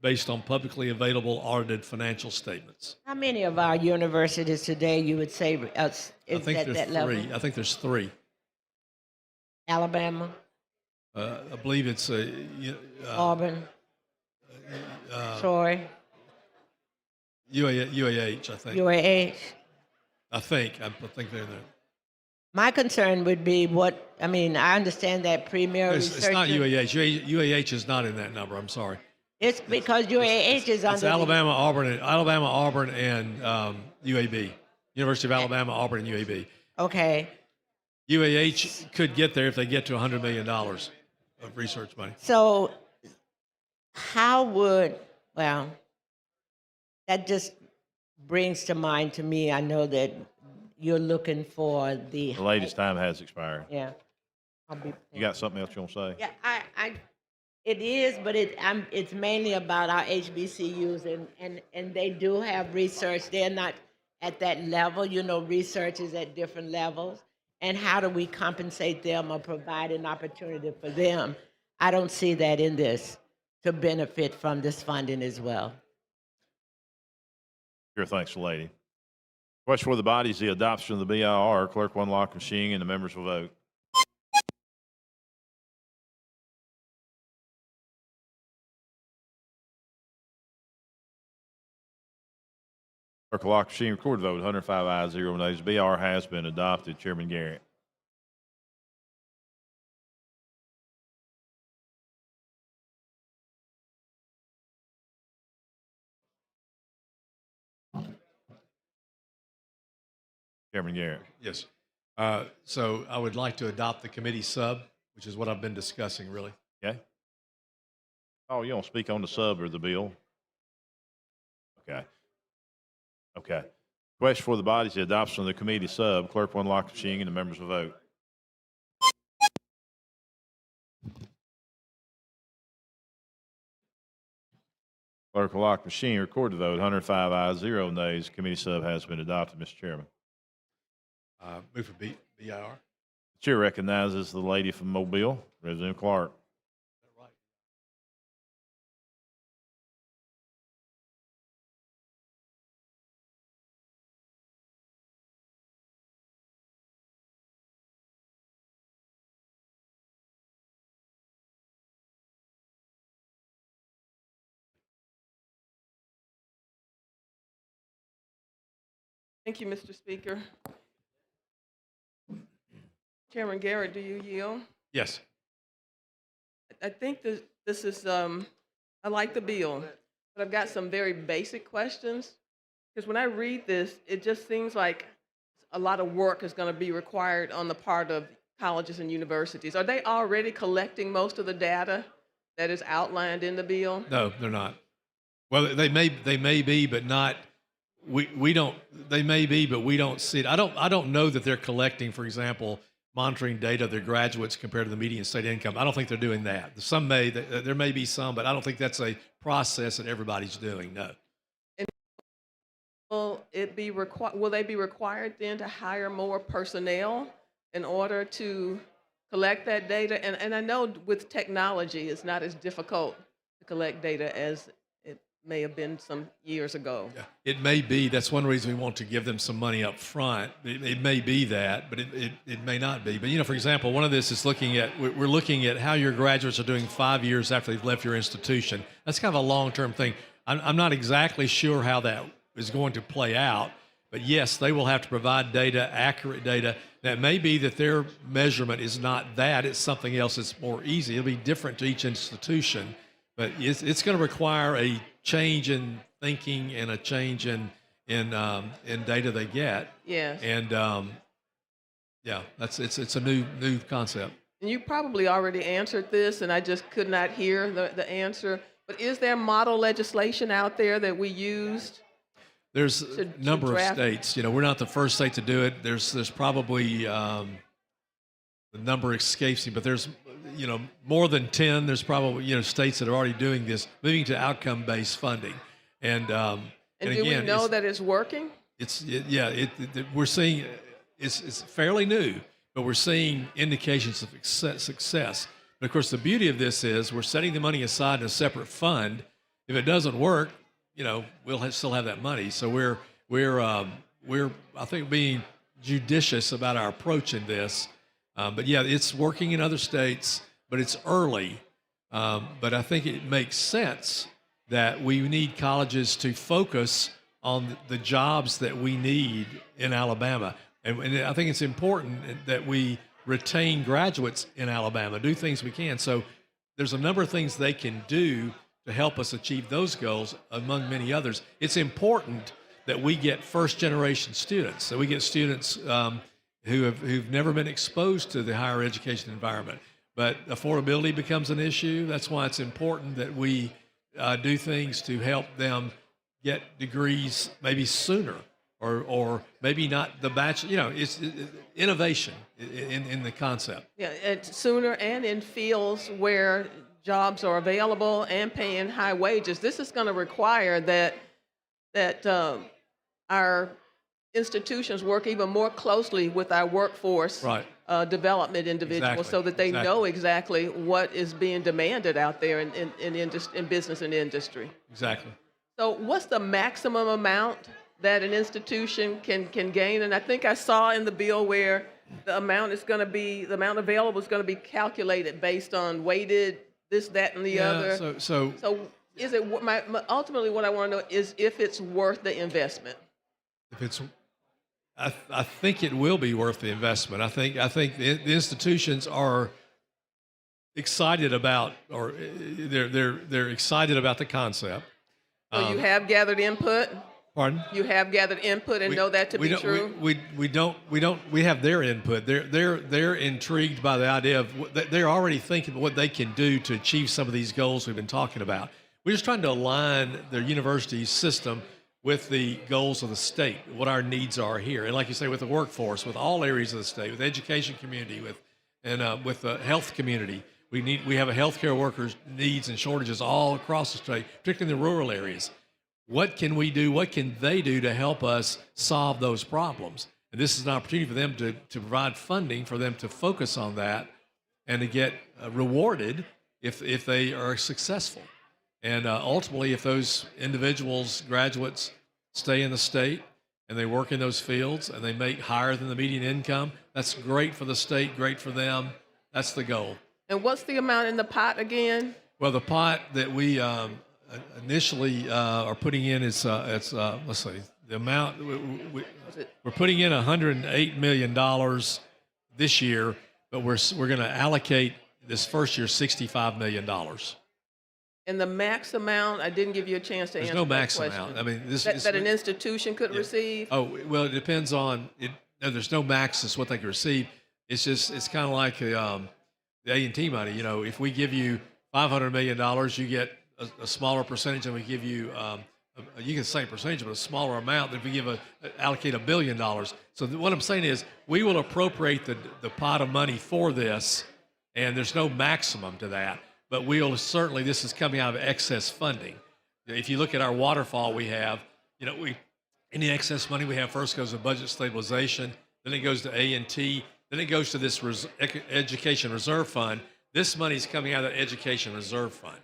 based on publicly available audited financial statements. How many of our universities today you would say is I think at there's that level? 3. I think there's 3. Alabama, I believe it's Auburn, Troy, UAH. I think. UAH. I think they're there. My concern would be I understand that Premier It's Research. not UAH. UAH is not in that number. I'm sorry. It's because UAH is under It's Alabama, Auburn, and UAB. University of Alabama, Auburn, and UAB. Okay. UAH could get there if they get to $100 million of research money. So that just brings to mind to me, I know that you're looking for the. The latest time has expired. Yeah. I'll be. You got something else you want to say? Yeah, it is, but it's mainly about our HBCUs and they do have research. They're not at that level, research is at different levels. And how do we compensate them or provide an opportunity for them? I don't see that in this to benefit from this funding as well. Sure, thanks, lady. Question for the body is the adoption of the BIR. Clerk will unlock the machine and the members will vote. Clerk will lock the machine, record the vote. 105 ayes, 0 nays. BR has been adopted. Chairman Garrett. Chairman Garrett. Yes. So I would like to adopt the committee sub, which is what I've been discussing, really. Okay. Oh, you don't speak on the sub or the bill? Okay. Okay. Question for the body is the adoption of the committee sub. Clerk will unlock the machine and the members will vote. Clerk will lock the machine, record the vote. 105 ayes, 0 nays. Committee sub has been adopted, Mr. Chairman. Move for BIR. Chair recognizes the lady from Mobile, Representative Clark. Thank you, Mr. Speaker. Chairman Garrett, do you yield? Yes. I think this is, I like the bill, but I've got some very basic questions. Because when I read this, it just seems like a lot of work is going to be required on the part of colleges and universities, are they already collecting most of the data that is outlined in the bill? No, they're not. Well, they may be, but not. We don't. They may be, but we don't see it. I don't know that they're collecting, for example, monitoring data of their graduates compared to the median state income. I don't think they're doing that. Some may. There may be some, but I don't think that's a process that everybody's doing. No. Will they be required then to hire more personnel in order to collect that data? And I know with technology, it's not as difficult to collect data as it may have been some years ago. Yeah, it may be. That's one reason we want to give them some money up front. It may be that, but it may not be. But, you know, for example, one of this is we're looking at how your graduates are doing 5 years after they've left your institution. That's kind of a long-term thing. I'm not exactly sure how that is going to play out, but yes, they will have to provide data, accurate data. That may be that their measurement is not that, it's something else that's more easy. It'll be different to each institution, but it's going to require a change in thinking and a change in data they get. Yes. And yeah, it's a new concept. And you probably already answered this, and I just could not hear the answer. But is there model legislation out there that we used? There's a number of draft? states. You know, we're not the first state to do it. There's probably the number escapes me, but there's more than 10. There's probably states that are already doing this, moving to outcome-based funding, and do again, we know that it's working? We're seeing it's fairly new, but we're seeing indications of success. But of course, the beauty of this is we're setting the money aside in a separate fund. If it doesn't work, we'll still have that money. So we're I think being judicious about our approach in this. But yeah, it's working in other states, but it's early. But I think it makes sense that we need colleges to focus on the jobs that we need in Alabama. And I think it's important that we retain graduates in Alabama, do things we can. So there's a number of things they can do to help us achieve those goals, among many others. It's important that we get first-generation students, that we get students who've never been exposed to the higher education environment. But affordability becomes an issue. That's why it's important that we do things to help them get degrees maybe sooner, or maybe not the bachelor. It's innovation in the concept. Yeah, and sooner and in fields where jobs are available and paying high wages. This is going to require that our institutions work even more closely with our workforce development individuals, so that they know exactly what is being demanded out there in business and industry. Exactly. So what's the maximum amount that an institution can gain? And I think I saw in the bill where the amount available is going to be calculated based on weighted this, that, and the other. So is it ultimately what I want to know is if it's worth the investment? I think it will be worth the investment. I think the institutions are excited about, or they're excited about the concept. So you have gathered input? Pardon? You have gathered input and know that to be true? We have their input. They're intrigued by the idea of they're already thinking of what they can do to achieve some of these goals we've been talking about. We're just trying to align their university system with the goals of the state, what our needs are here. And like you say, with the workforce, with all areas of the state, with the education community, with the health community. We have a healthcare workers needs and shortages all across the state, particularly in the rural areas. What can we do? What can they do to help us solve those problems? And this is an opportunity for them to provide funding for them to focus on that and to get rewarded if they are successful. And ultimately, if those individuals, graduates, stay in the state and they work in those fields and they make higher than the median income, that's great for the state, great for them. That's the goal. And what's the amount in the pot again? Well, the pot that we initially are putting in is let's see, the amount we're putting in $108 million this year, but we're going to allocate this first year $65 million. And the max amount, I didn't give you a chance to answer no that max question. amount. I mean, that an institution could receive? Oh, well, it depends on it. No, there's no max as what they can receive. it's kind of like the A&T money. You know, if we give you $500 million, you get a smaller percentage than we give you. You can say percentage, but a smaller amount than if we allocate $1 billion. So what I'm saying is we will appropriate the pot of money for this, and there's no maximum to that. But we'll certainly, this is coming out of excess funding. If you look at our waterfall we have, you know, any excess money we have first goes to budget stabilization, then it goes to A&T, then it goes to this education reserve fund. This money is coming out of the education reserve fund.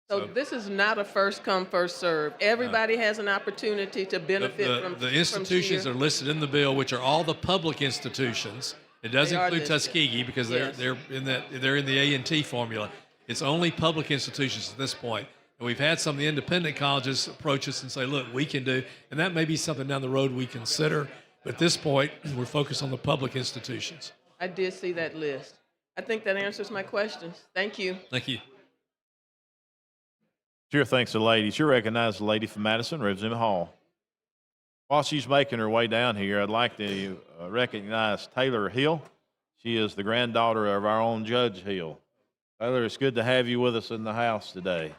So this is not a first come, first serve. Everybody has an opportunity to benefit from The institutions from are listed in the bill, which are all the public institutions. It does They are include listed. Tuskegee because they're in the A&T formula. It's only public institutions at this point. And we've had some of the independent colleges approach us and say, look, we can do, and that may be something down the road we consider. But at this point, we're focused on the public institutions. I did see that list. I think that answers my questions. Thank you. Thank you. Sure, thanks to the ladies. You recognize the lady from Madison, Representative Hall. While she's making her way down here, I'd like to recognize Taylor Hill. She is the granddaughter of our own Judge Hill. Taylor, it's good to have you with us in the house today.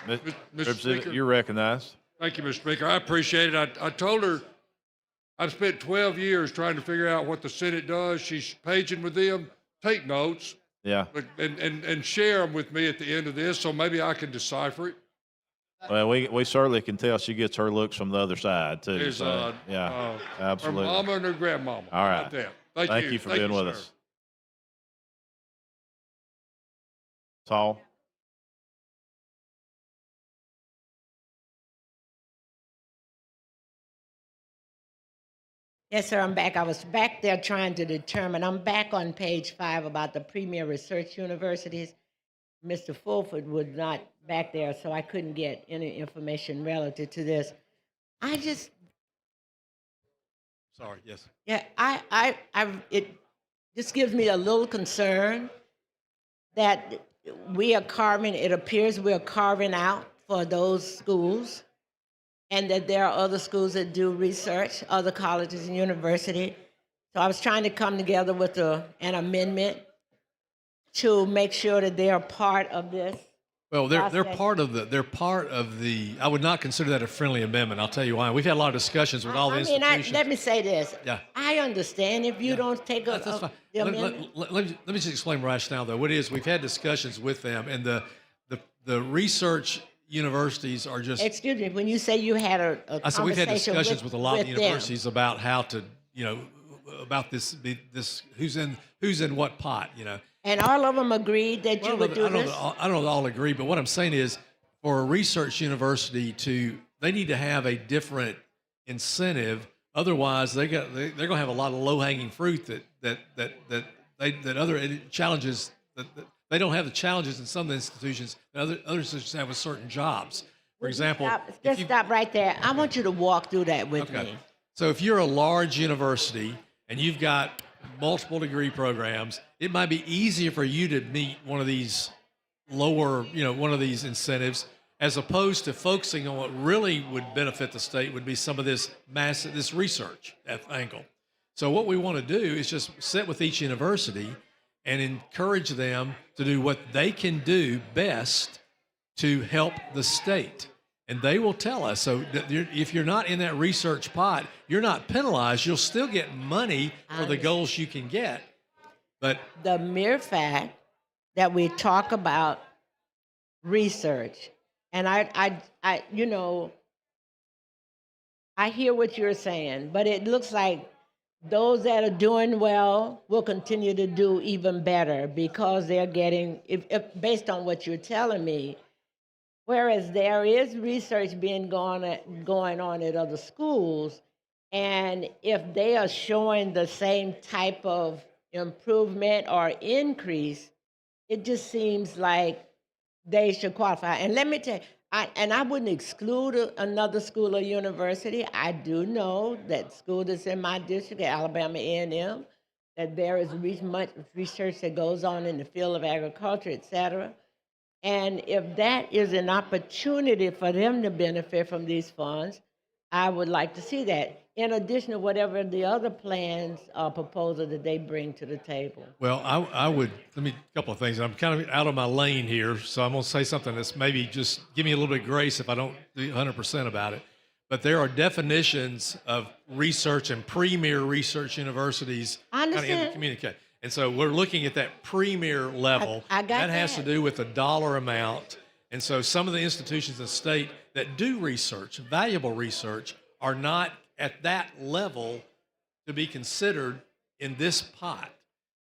Mr. Speaker. You're recognized. Thank you, Mr. Speaker. I appreciate it. I told her I've spent 12 years trying to figure out what the Senate does. She's paging with them. Take notes Yeah. and share them with me at the end of this, so maybe I can decipher it. Well, we certainly can tell she gets her looks from the other side too. Is So, yeah, absolutely. Her mama and her grandmama. All How right. about that? Thank you for being with sir. us. Saul. Yes, sir, I'm back. I was back there trying to determine. I'm back on page 5 about the premier research universities. Mr. Fulford was not back there, so I couldn't get any information relative to this. I just, Sorry, yes. yeah, it just gives me a little concern that it appears we are carving out for those schools, and that there are other schools that do research, other colleges and universities. So I was trying to come together with an amendment to make sure that they are part of this. Well, they're process. part of the. I would not consider that a friendly amendment. I'll tell you why. We've had a lot of discussions with all the institutions. Let me say this. Yeah. I understand if you don't take That's a fine. the Let amendment. me just explain rationale, though. What it is, we've had discussions with them, and the research universities are just. Excuse me, when you say you had a I said we've had conversation discussions with a lot of the them. universities about how to, about this who's in what pot, And all of them agreed that you would do this? I don't know that all agree, but what I'm saying is, for a research university they need to have a different incentive. Otherwise, they're going to have a lot of low hanging fruit that other challenges that they don't have the challenges in some of the institutions that other institutions have with certain jobs. For example, Stop right there. I want you to walk through that with me. So if you're a large university and you've got multiple degree programs, it might be easier for you to meet one of these one of these incentives, as opposed to focusing on what really would benefit the state would be some of this research angle. So what we want to do is just sit with each university and encourage them to do what they can do best to help the state. And they will tell us. So if you're not in that research pot, you're not penalized. You'll still get money for the goals you can get. But the mere fact that we talk about research, and I hear what you're saying, but it looks like those that are doing well will continue to do even better because they're getting, based on what you're telling me, whereas there is research being going on at other schools, and if they are showing the same type of improvement or increase, it just seems like they should qualify. And let me tell you, I wouldn't exclude another school or university. I do know that school that's in my district, Alabama A&M, that there is much research that goes on in the field of agriculture, et cetera. And if that is an opportunity for them to benefit from these funds, I would like to see that, in addition to whatever the other plans or proposal that they bring to the table. Well, I would, a couple of things. I'm kind of out of my lane here, so I'm going to say something that's maybe just give me a little bit of grace if I don't do 100% about it. But there are definitions of research and premier research universities I kind of in the understand. communique. And so we're looking at that premier level. I got that has to that. do with the dollar amount. And so some of the institutions in the state that do research, valuable research, are not at that level to be considered in this pot.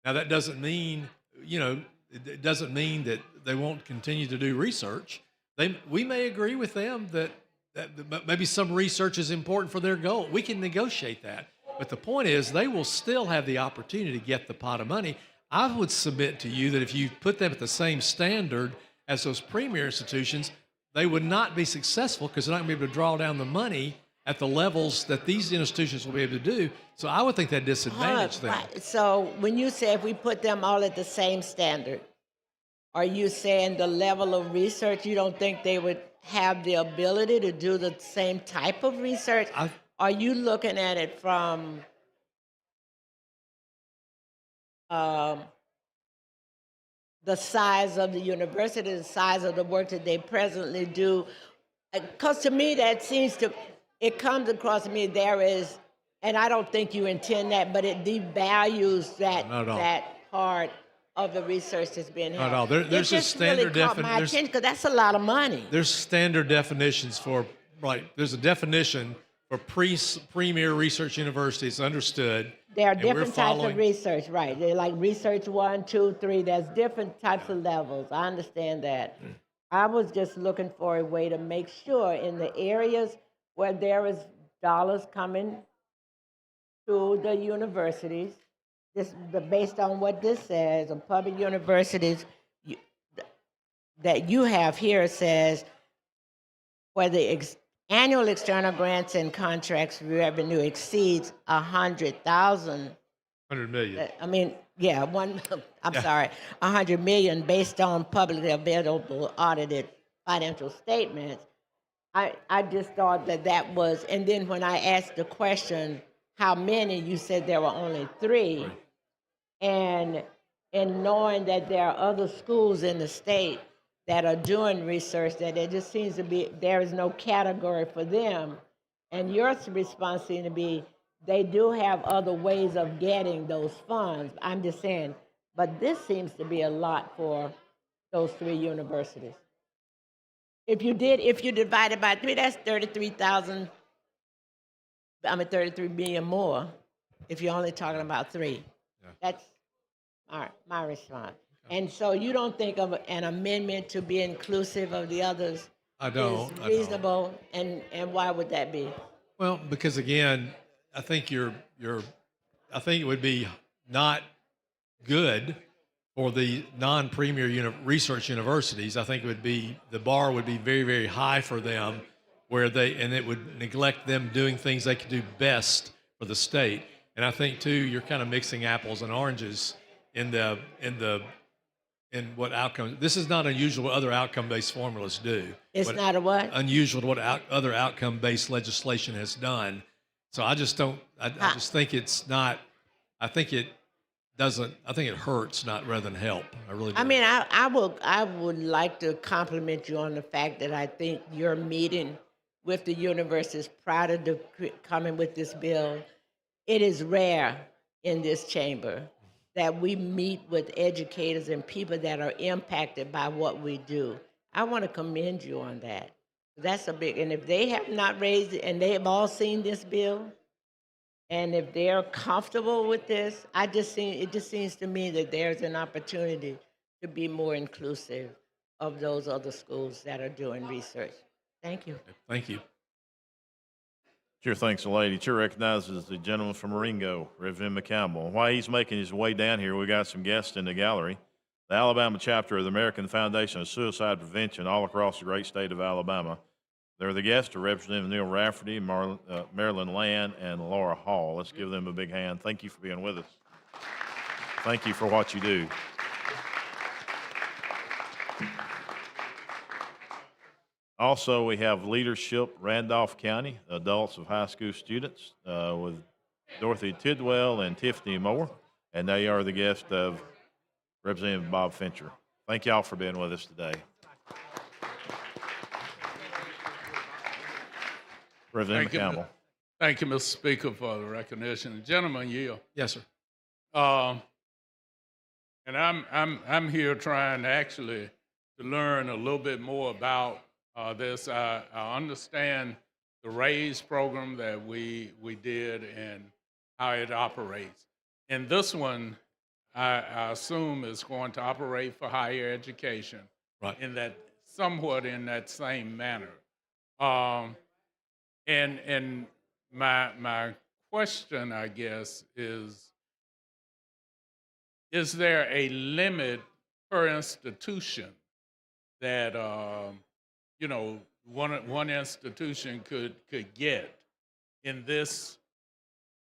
Now, that doesn't mean, it doesn't mean that they won't continue to do research. We may agree with them that maybe some research is important for their goal. We can negotiate that. But the point is, they will still have the opportunity to get the pot of money. I would submit to you that if you put them at the same standard as those premier institutions, they would not be successful because they're not going to be able to draw down the money at the levels that these institutions will be able to do. So I would think that disadvantaged them. Right. So when you say if we put them all at the same standard, are you saying the level of research, you don't think they would have the ability to do the same type of research? Are you looking at it from the size of the university, the size of the work that they presently do? Because to me, it comes across to me there is, and I don't think you intend that, but it devalues that part of the research that's being held. Not at all. There's a standard definition. Because that's a lot of money. There's standard definitions for, right, there's a definition for premier research universities, understood. There are and we're different types following- of research, right? They're like research 1, 2, 3. There's different types of levels. I understand that. I was just looking for a way to make sure in the areas where there is dollars coming to the universities, based on what this says, of public universities that you have here says where the annual external grants and contracts revenue exceeds 100,000. 100 million. I mean, yeah, sorry, 100 million based on publicly available audited financial statements. I just thought that was, and then when I asked the question, how many, you said there were only 3. Right. And knowing that there are other schools in the state that are doing research, that it just seems to be, there is no category for them. And your response seemed to be, they do have other ways of getting those funds. I'm just saying, but this seems to be a lot for those 3 universities. If you divide it by 3, that's 33 million more, if you're only talking about 3. Yeah. That's my response. And so you don't think of an amendment to be inclusive of the others I don't. is reasonable, and why would that be? Well, because again, I think I think it would be not good for the non-premier research universities. I think the bar would be very, very high for them, and it would neglect them doing things they could do best for the state. And I think too, you're kind of mixing apples and oranges in what outcomes. This is not unusual what other outcome-based formulas do. It's not a what? Unusual to what other outcome-based legislation has done. So I just don't. I just think it's not. I think it doesn't. I think it hurts, not rather than help. I really do. I mean, I would like to compliment you on the fact that I think your meeting with the universities prior to coming with this bill, it is rare in this chamber that we meet with educators and people that are impacted by what we do. I want to commend you on that. That's a big, and if they have not raised it, and they have all seen this bill, and if they're comfortable with this, it just seems to me that there's an opportunity to be more inclusive of those other schools that are doing research. Thank you. Thank you. Chair thanks the lady. Chair recognizes the gentleman from Marengo, Reverend McCampbell. While he's making his way down here, we got some guests in the gallery. The Alabama chapter of the American Foundation of Suicide Prevention all across the great state of Alabama. They're the guests are Representative Neil Rafferty, Marilyn Land, and Laura Hall. Let's give them a big hand. Thank you for being with us. Thank you for what you do. Also, we have Leadership Randolph County, adults of high school students, with Dorothy Tidwell and Tiffany Moore, and they are the guest of Representative Bob Fincher. Thank y'all for being with us today. Representative Campbell. Thank you, Mr. Speaker, for the recognition. Gentleman, yield. Yes, sir. And I'm here trying actually to learn a little bit more about this. I understand the RAISE program that we did and how it operates. And this one, I assume, is going to operate for higher education, Right. in that somewhat in that same manner. And my question, I guess, is there a limit per institution that one institution could get in this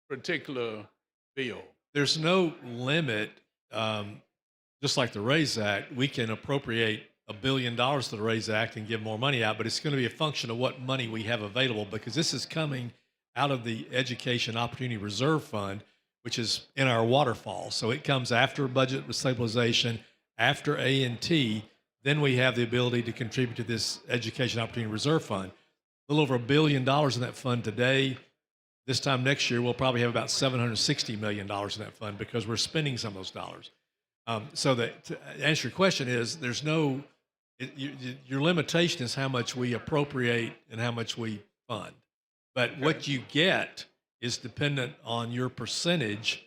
particular bill? There's no limit. Just like the RAISE Act, we can appropriate $1 billion to the RAISE Act and give more money out, but it's going to be a function of what money we have available, because this is coming out of the Education Opportunity Reserve Fund, which is in our waterfall. So it comes after budget stabilization, after A&T, then we have the ability to contribute to this Education Opportunity Reserve Fund. A little over $1 billion in that fund today. This time next year, we'll probably have about $760 million in that fund because we're spending some of those dollars. So to answer your question is, there's no, your limitation is how much we appropriate and how much we fund. But what you get is dependent on your percentage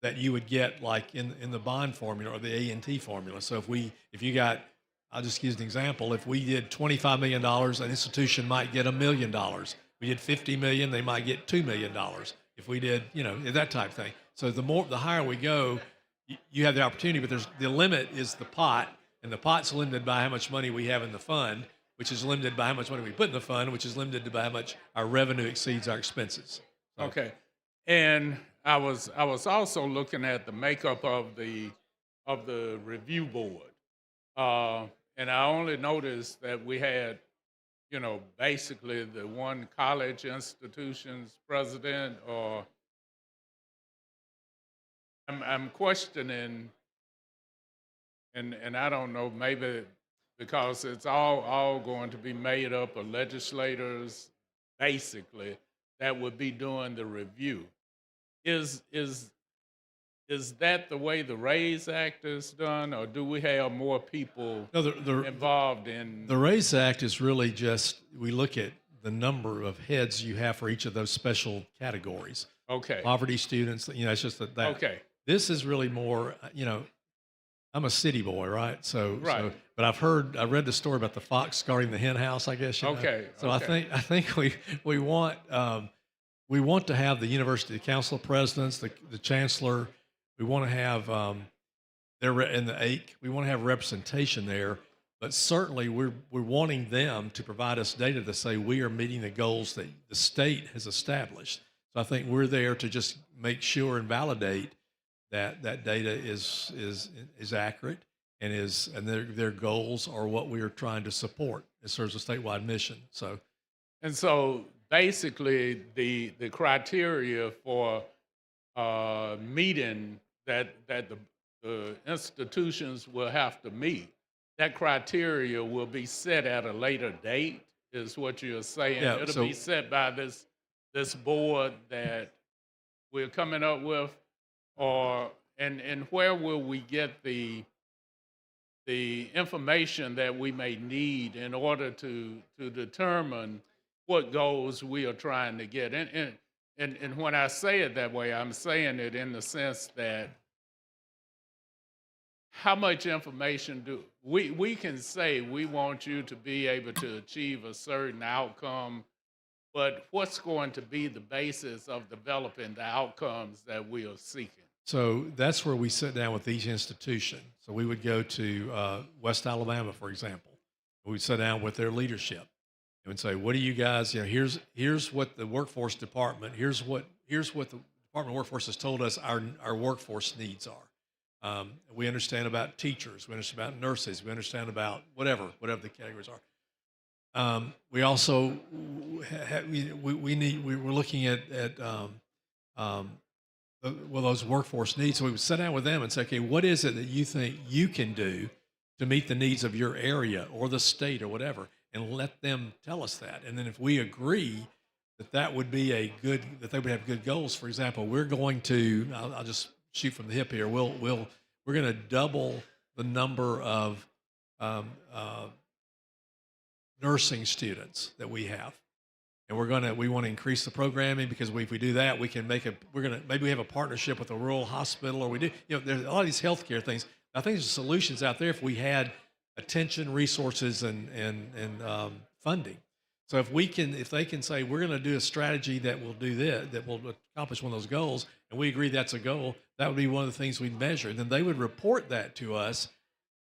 that you would get, like in the bond formula or the A&T formula. So if you got, I'll just use an example. If we did $25 million, an institution might get $1 million. We did $50 million, they might get $2 million. If we did, that type of thing. So the higher we go, you have the opportunity, but the limit is the pot, and the pot's limited by how much money we have in the fund, which is limited by how much money we put in the fund, which is limited by how much our revenue exceeds our expenses. So, Okay. And I was also looking at the makeup of the review board. And I only noticed that we had, basically the one college institution's president, or I'm questioning, and I don't know, maybe because it's all going to be made up of legislators, basically, that would be doing the review. Is that the way the RAISE Act is done, or do we have more people No, involved in? the RAISE Act is really just, we look at the number of heads you have for each of those special categories. Okay. Poverty students, it's just that. Okay. This is really more, I'm a city boy, right? Right. But I read the story about the fox guarding the hen house, I guess. Okay, So okay. I think we want to have the University Council of Presidents, the chancellor. We want to have in the AIC. We want to have representation there. But certainly we're wanting them to provide us data to say we are meeting the goals that the state has established. So I think we're there to just make sure and validate that data is accurate and their goals are what we are trying to support as far as a statewide mission. So basically the criteria for meeting that the institutions will have to meet, that criteria will be set at a later date, is what you're saying. Yeah, It'll so- be set by this board that we're coming up with, and where will we get the information that we may need in order to determine what goals we are trying to get? And when I say it that way, I'm saying it in the sense that how much information do we can say we want you to be able to achieve a certain outcome, but what's going to be the basis of developing the outcomes that we are seeking? So that's where we sit down with each institution. So we would go to West Alabama, for example. We'd sit down with their leadership and would say, "What do you guys? Here's what the workforce department. Here's what the Department of Workforce has told us our workforce needs are. We understand about teachers. We understand about nurses. We understand about whatever the categories are. We also we're looking at well, those workforce needs. So we would sit down with them and say, okay, what is it that you think you can do to meet the needs of your area or the state or whatever, and let them tell us that. And then if we agree that that would be that they would have good goals. For example, we're going to, I'll just shoot from the hip here. We're going to double the number of nursing students that we have. And we want to increase the programming, because if we do that, we can maybe we have a partnership with a rural hospital, or we do, there's a lot of these healthcare things. I think there's solutions out there if we had attention, resources, and funding. So if they can say, we're going to do a strategy that will do this, that will accomplish one of those goals, and we agree that's a goal, that would be one of the things we'd measure. And then they would report that to us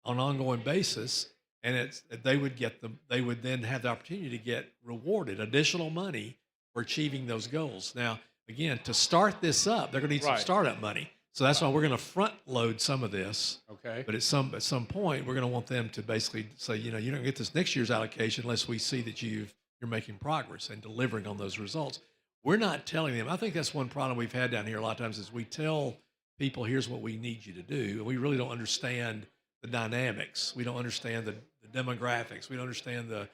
on an ongoing basis, and they would then have the opportunity to get rewarded additional money for achieving those goals. Now, again, to start this up, they're going to need some startup money. So that's why we're going to front load some of this. Okay. But at some point, we're going to want them to basically say, you don't get this next year's allocation unless we see that you're making progress and delivering on those results. We're not telling them. I think that's one problem we've had down here a lot of times is we tell people, here's what we need you to do, and we really don't understand the dynamics. We don't understand the demographics. We don't understand the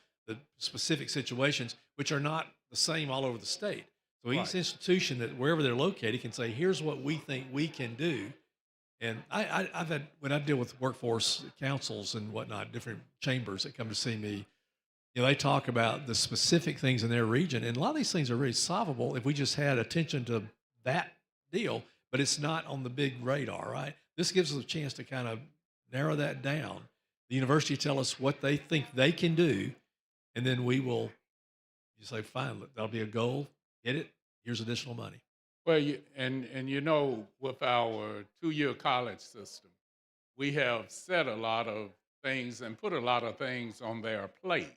specific situations, which are not the same all over the state. So each institution, that wherever they're located, can say, here's what we think we can do. And I've had, when I deal with workforce councils and whatnot, different chambers that come to see me, they talk about the specific things in their region. And a lot of these things are really solvable if we just had attention to that deal, but it's not on the big radar, right? This gives us a chance to kind of narrow that down. The university tell us what they think they can do, and then we will say, fine, look, that'll be a goal, hit it, here's additional money. Well, with our 2-year college system, we have set a lot of things and put a lot of things on their plate.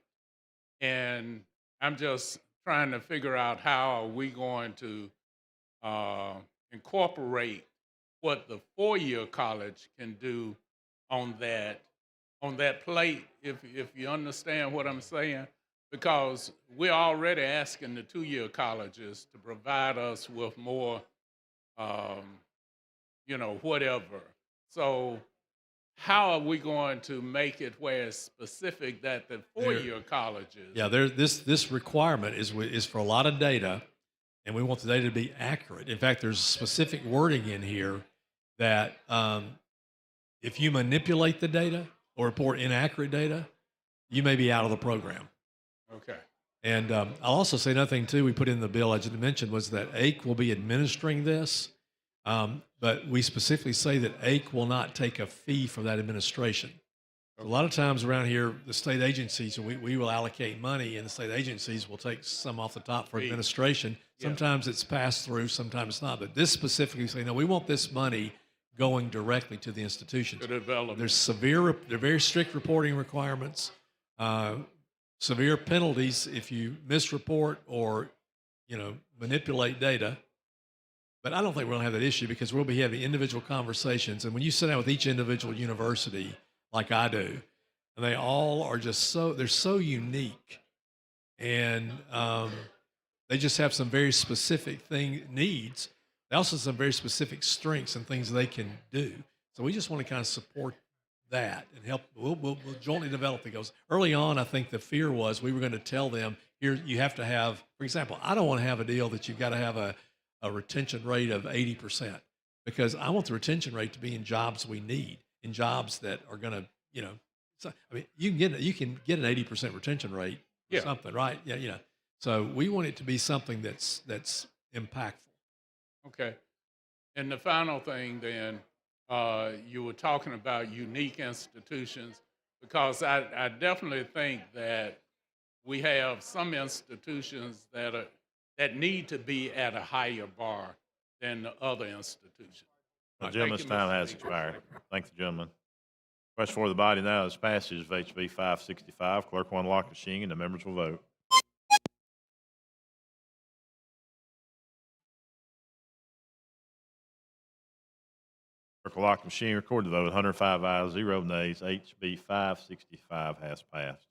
And I'm just trying to figure out how are we going to incorporate what the 4-year college can do on that plate, if you understand what I'm saying. Because we're already asking the 2-year colleges to provide us with more, whatever. So how are we going to make it where it's specific that the 4-year colleges? Yeah, this requirement is for a lot of data, and we want the data to be accurate. In fact, there's specific wording in here that if you manipulate the data or report inaccurate data, you may be out of the program. Okay. And I'll also say another thing, too, we put in the bill, as you mentioned, was that AIC will be administering this, but we specifically say that AIC will not take a fee for that administration. A lot of times around here, the state agencies, we will allocate money, and the state agencies will take some off the top for administration. Yeah. Sometimes it's passed through, sometimes it's not. But this specifically say, no, we want this money going directly to the institutions. To develop. There's they're very strict reporting requirements, severe penalties if you misreport or, manipulate data. But I don't think we're going to have that issue because we'll be having individual conversations. And when you sit down with each individual university, like I do, and they all are just they're so unique. And they just have some very specific needs. They also have some very specific strengths and things they can do. So we just want to kind of support that and help. We'll jointly develop the goals. Early on, I think the fear was we were going to tell them, here, you have to have, for example, I don't want to have a deal that you've got to have a retention rate of 80%, because I want the retention rate to be in jobs we need, in jobs that are going to, you can get an 80% retention rate or something, right? Yeah. So we want it to be something that's impactful. Okay. And the final thing then, you were talking about unique institutions, because I definitely think that we have some institutions that need to be at a higher bar than the other institutions. The gentleman's time has expired. Thank the gentleman. Question for the body now is passage of HB 565. Clerk will unlock the machine and the members will vote. Clerk will lock the machine, record the vote. 105 ayes, 0 nays. HB 565 has passed.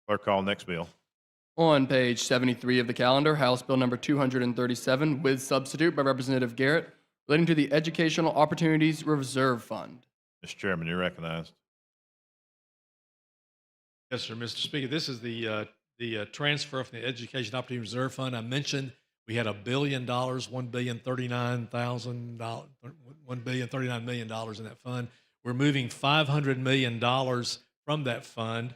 Clerk call next bill. On page 73 of the calendar, House Bill number 237 with substitute by Representative Garrett relating to the Educational Opportunities Reserve Fund. Mr. Chairman, you're recognized. Yes, sir, Mr. Speaker. This is the transfer from the Education Opportunity Reserve Fund. I mentioned we had $1 billion, $1,039 million in that fund. We're moving $500 million from that fund.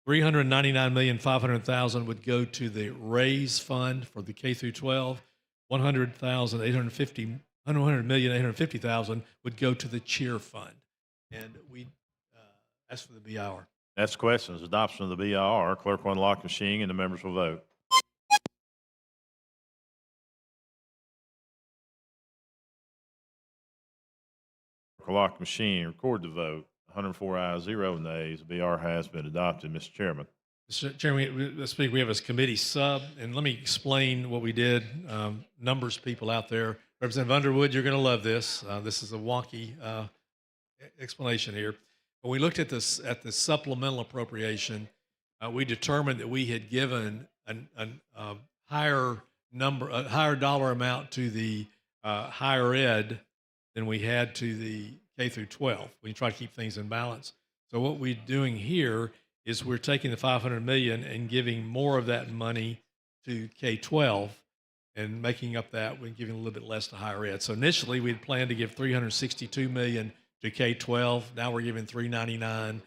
$399,500,000 would go to the RAISE fund for the K through 12. $100,850,000 would go to the CHEER fund. And we ask for the BIR. Next question is adoption of the BIR. Clerk will unlock the machine and the members will vote. Clerk will lock the machine, record the vote. 104 ayes, 0 nays. The BIR has been adopted. Mr. Chairman. Mr. Chairman, we have a committee sub, and let me explain what we did. Numbers people out there. Representative Underwood, you're going to love this. This is a wonky explanation here. When we looked at this at the supplemental appropriation, we determined that we had given a higher dollar amount to the higher ed than we had to the K through 12. We try to keep things in balance. So what we're doing here is we're taking the $500 million and giving more of that money to K-12 and making up that we're giving a little bit less to higher ed. So initially we had planned to give $362 million to K-12. Now we're giving $399,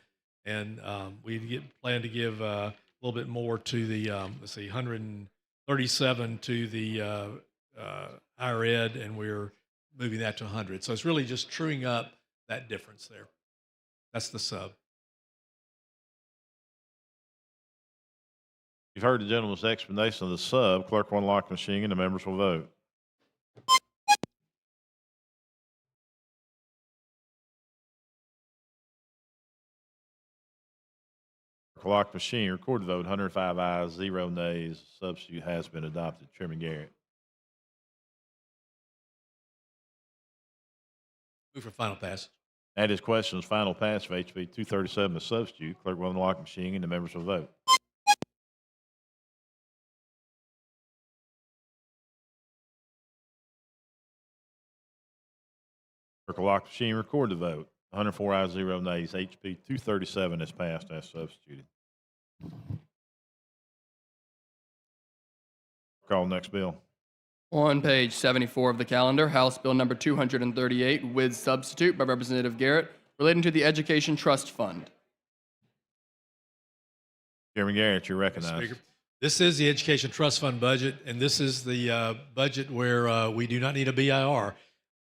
and we plan to give a little bit more to the 137 to the higher ed, and we're moving that to 100. So it's really just truing up that difference there. That's the sub. You've heard the gentleman's explanation of the sub. Clerk will unlock the machine and the members will vote. Clerk will lock the machine, record the vote. 105 ayes, 0 nays. Substitute has been adopted. Chairman Garrett. Move for final passage. That is questions final pass of HB 237 as substitute. Clerk will unlock the machine and the members will vote. Clerk will lock the machine, record the vote. 104 ayes, 0 nays. HB 237 is passed as substituted. Call next bill. On page 74 of the calendar, House Bill number 238 with substitute by Representative Garrett relating to the Education Trust Fund. Chairman Garrett, you're Mr. recognized. Speaker, this is the Education Trust Fund budget, and this is the budget where we do not need a BIR.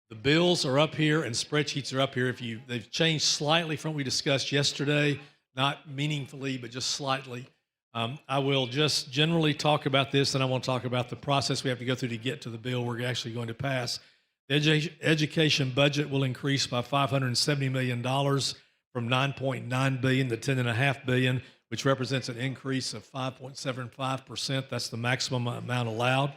The bills are up here and spreadsheets are up here. They've changed slightly from what we discussed yesterday, not meaningfully, but just slightly. I will just generally talk about this, and I want to talk about the process we have to go through to get to the bill we're actually going to pass. The education budget will increase by $570 million from $9.9 billion to $10.5 billion, which represents an increase of 5.75%. That's the maximum amount allowed.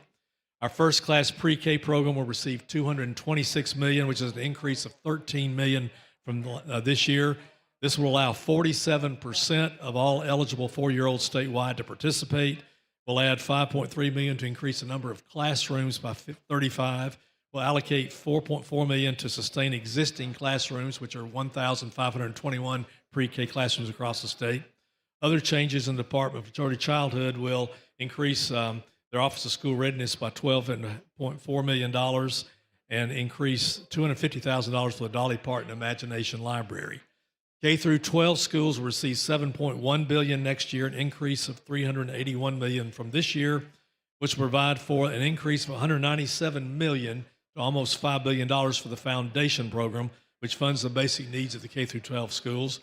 Our first-class pre-K program will receive $226 million, which is an increase of $13 million from this year. This will allow 47% of all eligible 4-year-olds statewide to participate. We'll add $5.3 million to increase the number of classrooms by 35. We'll allocate $4.4 million to sustain existing classrooms, which are 1,521 pre-K classrooms across the state. Other changes in the Department of Early Childhood will increase their Office of School Readiness by $12.4 million and increase $250,000 for the Dolly Parton Imagination Library. K through 12 schools will receive $7.1 billion next year, an increase of $381 million from this year, which will provide for an increase of $197 million to almost $5 billion for the foundation program, which funds the basic needs of the K through 12 schools.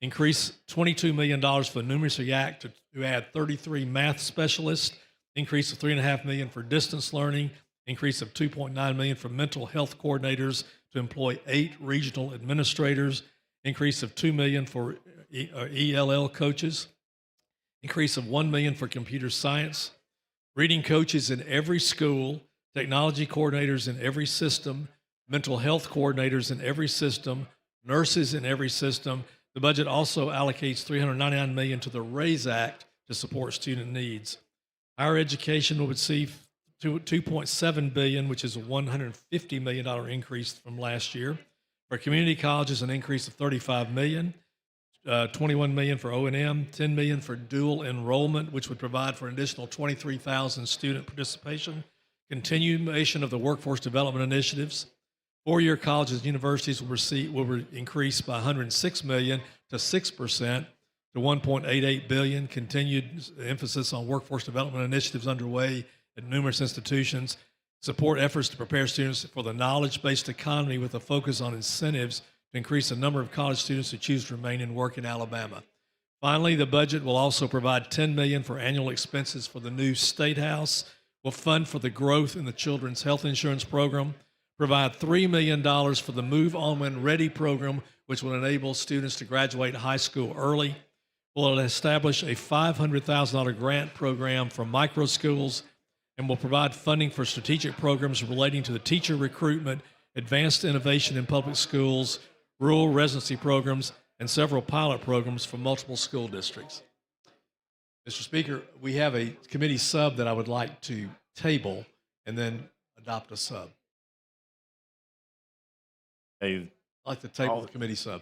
Increase $22 million for the Numeracy Act to add 33 math specialists. Increase of $3.5 million for distance learning. Increase of $2.9 million for mental health coordinators to employ 8 regional administrators. Increase of $2 million for ELL coaches. Increase of $1 million for computer science. Reading coaches in every school. Technology coordinators in every system. Mental health coordinators in every system. Nurses in every system. The budget also allocates $399 million to the RAISE Act to support student needs. Higher education will receive $2.7 billion, which is a $150 million increase from last year. For community colleges, an increase of $35 million. 21 million for O&M, 10 million for dual enrollment, which would provide for an additional 23,000 student participation. Continuation of the workforce development initiatives. Four-year colleges and universities will increase by 106 million to 6% to 1.88 billion. Continued emphasis on workforce development initiatives underway at numerous institutions. Support efforts to prepare students for the knowledge-based economy with a focus on incentives to increase the number of college students who choose to remain and work in Alabama. Finally, the budget will also provide $10 million for annual expenses for the new State House, will fund for the growth in the Children's Health Insurance Program, provide $3 million for the Move On When Ready program, which will enable students to graduate high school early, will establish a $500,000 grant program for micro schools, and will provide funding for strategic programs relating to the teacher recruitment, advanced innovation in public schools, rural residency programs, and several pilot programs for multiple school districts. Mr. Speaker, we have a committee sub that I would like to table and then adopt a sub. Hey, I'd like to table the committee sub.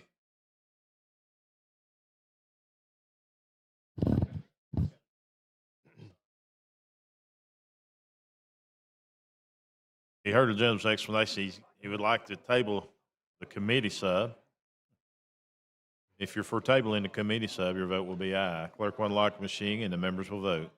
you heard the gentleman's explanation. He would like to table the committee sub. If you're for tabling the committee sub, your vote will be aye. Clerk will unlock the machine and the members will vote.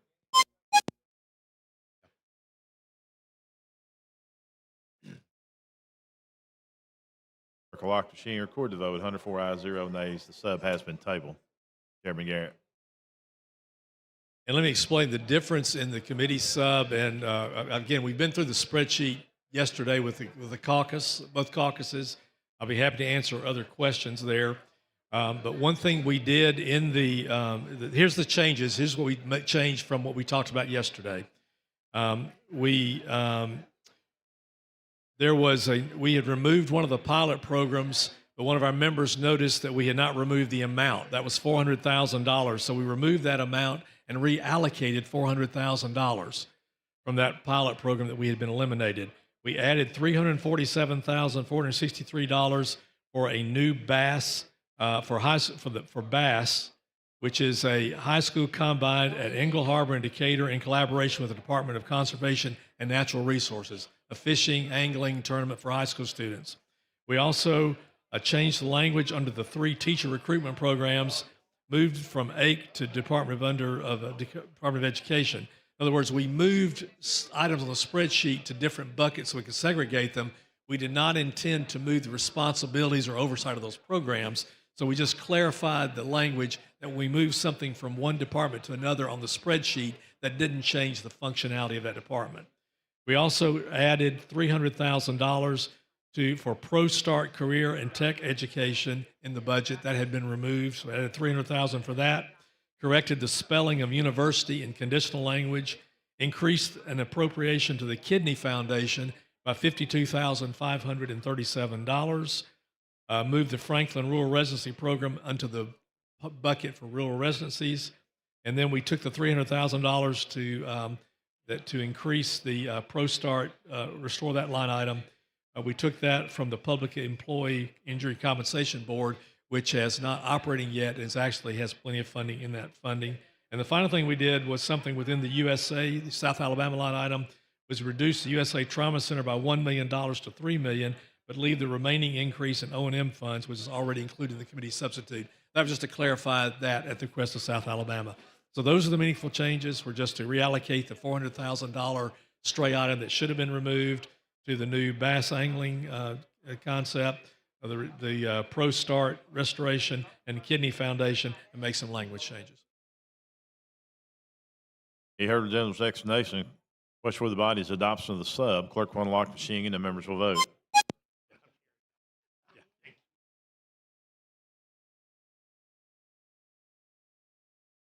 Clerk will lock the machine, record the vote. 104 ayes, 0 nays. The sub has been tabled. Chairman Garrett. And let me explain the difference in the committee sub. And again, we've been through the spreadsheet yesterday with the caucus, both caucuses. I'll be happy to answer other questions there. But one thing we did in here's the changes. Here's what we changed from what we talked about yesterday. We had removed one of the pilot programs, but one of our members noticed that we had not removed the amount. That was $400,000. So we removed that amount and reallocated $400,000 from that pilot program that we had been eliminated. We added $347,463 for a new BASS for BASS, which is a high school combine at Engle Harbor and Decatur in collaboration with the Department of Conservation and Natural Resources, a fishing, angling tournament for high school students. We also changed the language under the 3 teacher recruitment programs, moved from AIC to Department of Education. In other words, we moved items on the spreadsheet to different buckets so we could segregate them. We did not intend to move the responsibilities or oversight of those programs. So we just clarified the language that when we moved something from one department to another on the spreadsheet, that didn't change the functionality of that department. We also added $300,000 for ProStart career and tech education in the budget. That had been removed, so we added $300,000 for that. Corrected the spelling of university in conditional language, increased an appropriation to the Kidney Foundation by $52,537, moved the Franklin Rural Residency Program onto the bucket for rural residencies, and then we took the $300,000 to increase the ProStart, restore that line item. We took that from the Public Employee Injury Compensation Board, which is not operating yet, and actually has plenty of funding in that funding. And the final thing we did was something within the USA, the South Alabama line item, was reduce the USA Trauma Center by $1 million to $3 million, but leave the remaining increase in O&M funds, which is already included in the committee substitute. That was just to clarify that at the request of South Alabama. So those are the meaningful changes. We're just to reallocate the $400,000 stray item that should have been removed to the new bass angling concept, the ProStart restoration, and Kidney Foundation, and make some language changes. You heard the gentleman's explanation. Question for the body's adoption of the sub. Clerk will unlock the machine and the members will vote.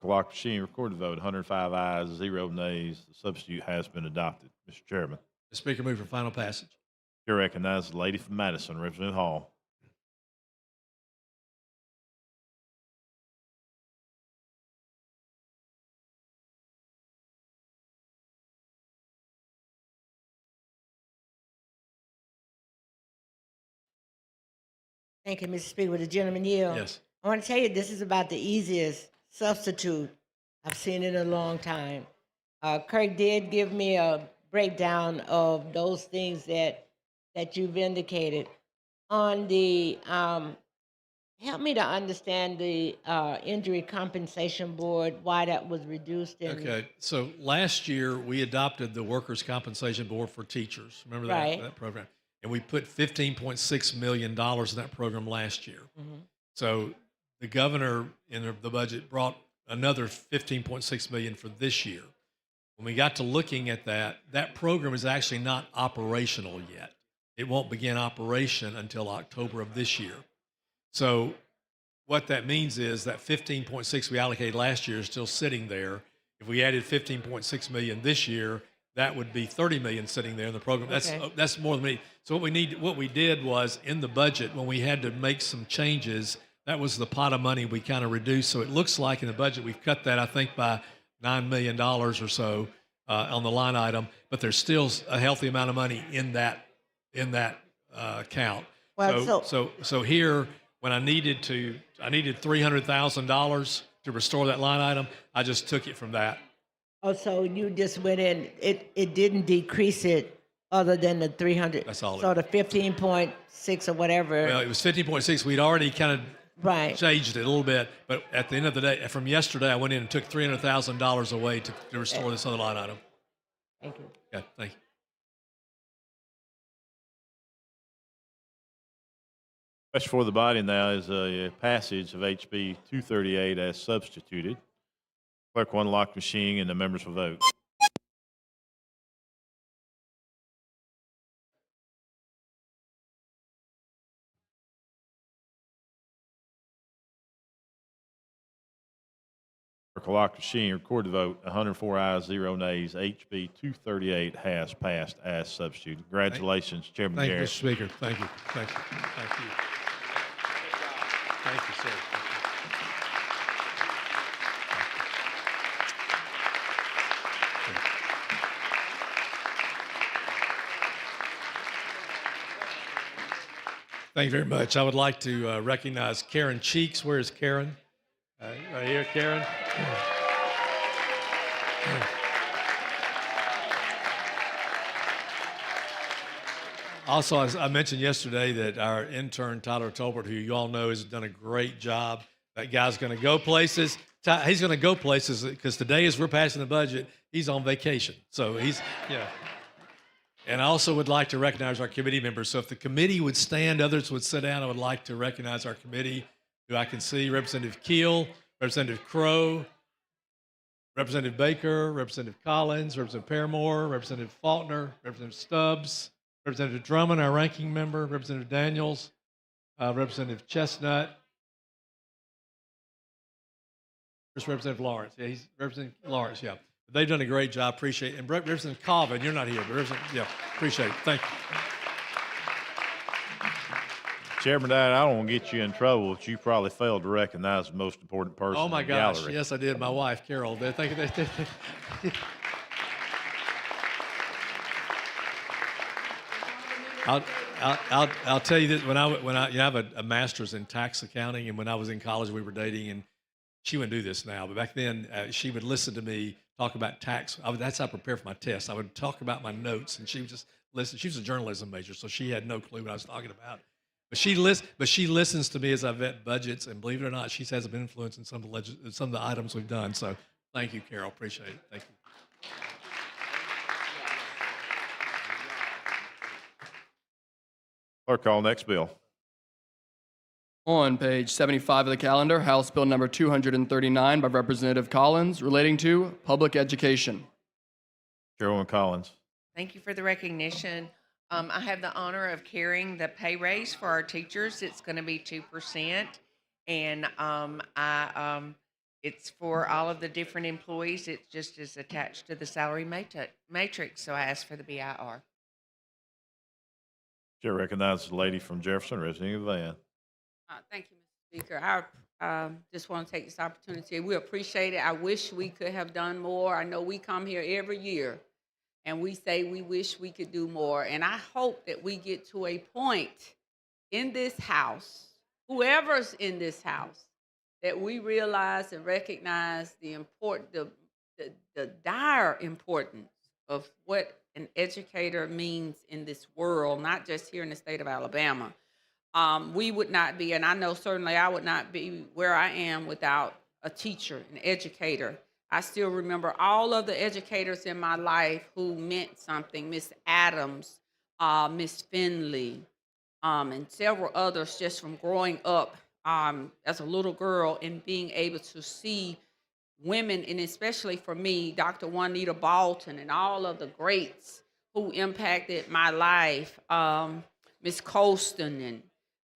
Lock machine, record the vote. 105 ayes, 0 nays. The substitute has been adopted. Mr. Chairman. The Speaker move for final passage. You recognize the lady from Madison, Representative Hall. Thank you, Mr. Speaker. With the gentleman yield. Yes. I want to tell you, this is about the easiest substitute I've seen in a long time. Kirk did give me a breakdown of those things that you've indicated. On the, help me to understand the injury compensation board, why that was reduced in. Okay, so last year, we adopted the Workers' Compensation Board for teachers. Remember that, Right. that program? And we put $15.6 million in that program last year. Mhm. So the governor in the budget brought another $15.6 million for this year. When we got to looking at that, that program is actually not operational yet. It won't begin operation until October of this year. So what that means is that 15.6 we allocated last year is still sitting there. If we added 15.6 million this year, that would be 30 million sitting there in the program. Okay. That's more than we need. So what we did was in the budget when we had to make some changes, that was the pot of money we kind of reduced. So it looks like in the budget we've cut that I think by $9 million or so on the line item, but there's still a healthy amount of money in that account. Well, So here, when I needed $300,000 to restore that line item, I just took it from that. Oh, so you just went in, it didn't decrease it other than the 300? That's all it So the 15.6 or whatever, Well, it was 15.6. We'd already kind of right? changed it a little bit, but at the end of the day, from yesterday, I went in and took $300,000 away to restore this other line item. Thank you. Okay, thank you. Question for the body now is a passage of HB 238 as substituted. Clerk will unlock the machine and the members will vote. Clerk will lock the machine, record the vote. 104 ayes, 0 nays. HB 238 has passed as substituted. Congratulations, Chairman Thank you, Garrett. Mr. Speaker. Thank you. Thank you. Thank you. Thank you, sir. Thank you very much. I would like to recognize Karen Cheeks. Where is Karen? Right here, Karen. Also, as I mentioned yesterday, that our intern, Tyler Tolbert, who you all know has done a great job. That guy's going to go places. He's going to go places because today, as we're passing the budget, he's on vacation. So he's, yeah. And I also would like to recognize our committee members. So if the committee would stand, others would sit down. I would like to recognize our committee, who I can see, Representative Keel, Representative Crow, Representative Baker, Representative Collins, Representative Paramore, Representative Faulkner, Representative Stubbs, Representative Drummond, our ranking member, Representative Daniels, Representative Chestnut. There's Representative Lawrence. Yeah, he's Representative Lawrence, yeah. They've done a great job. Appreciate it. And Representative Colvin, you're not here, but yeah, appreciate it. Thank you. Chairman Dad, I don't want to get you in trouble, but you probably failed to recognize the most important person Oh my in the gosh, gallery. yes, I did. My wife, Carol. Thank you. I'll tell you this. When I have a master's in tax accounting, and when I was in college, we were dating, and she wouldn't do this now, but back then she would listen to me talk about tax. That's how I prepared for my test. I would talk about my notes, and she would just listen. She was a journalism major, so she had no clue what I was talking about. But she listens to me as I vet budgets, and believe it or not, she has an influence in some of the items we've done. So thank you, Carol. Appreciate it. Thank you. Clerk, call next bill. On page 75 of the calendar, House Bill number 239 by Representative Collins relating to public education. Chairwoman Collins. Thank you for the recognition. I have the honor of carrying the pay raise for our teachers. It's going to be 2%. And it's for all of the different employees. It just is attached to the salary matrix. So I asked for the BIR. Chair recognizes the lady from Jefferson, representing the van. Thank you, Mr. Speaker. I just want to take this opportunity. We appreciate it. I wish we could have done more. I know we come here every year and we say we wish we could do more. And I hope that we get to a point in this House whoever's in this house, that we realize and recognize the dire importance of what an educator means in this world, not just here in the state of Alabama. We would not be, and I know certainly I would not be where I am without a teacher, an educator. I still remember all of the educators in my life who meant something. Miss Adams, Miss Finley, and several others just from growing up as a little girl and being able to see women, and especially for me, Dr. Juanita Balton and all of the greats who impacted my life, Miss Colston and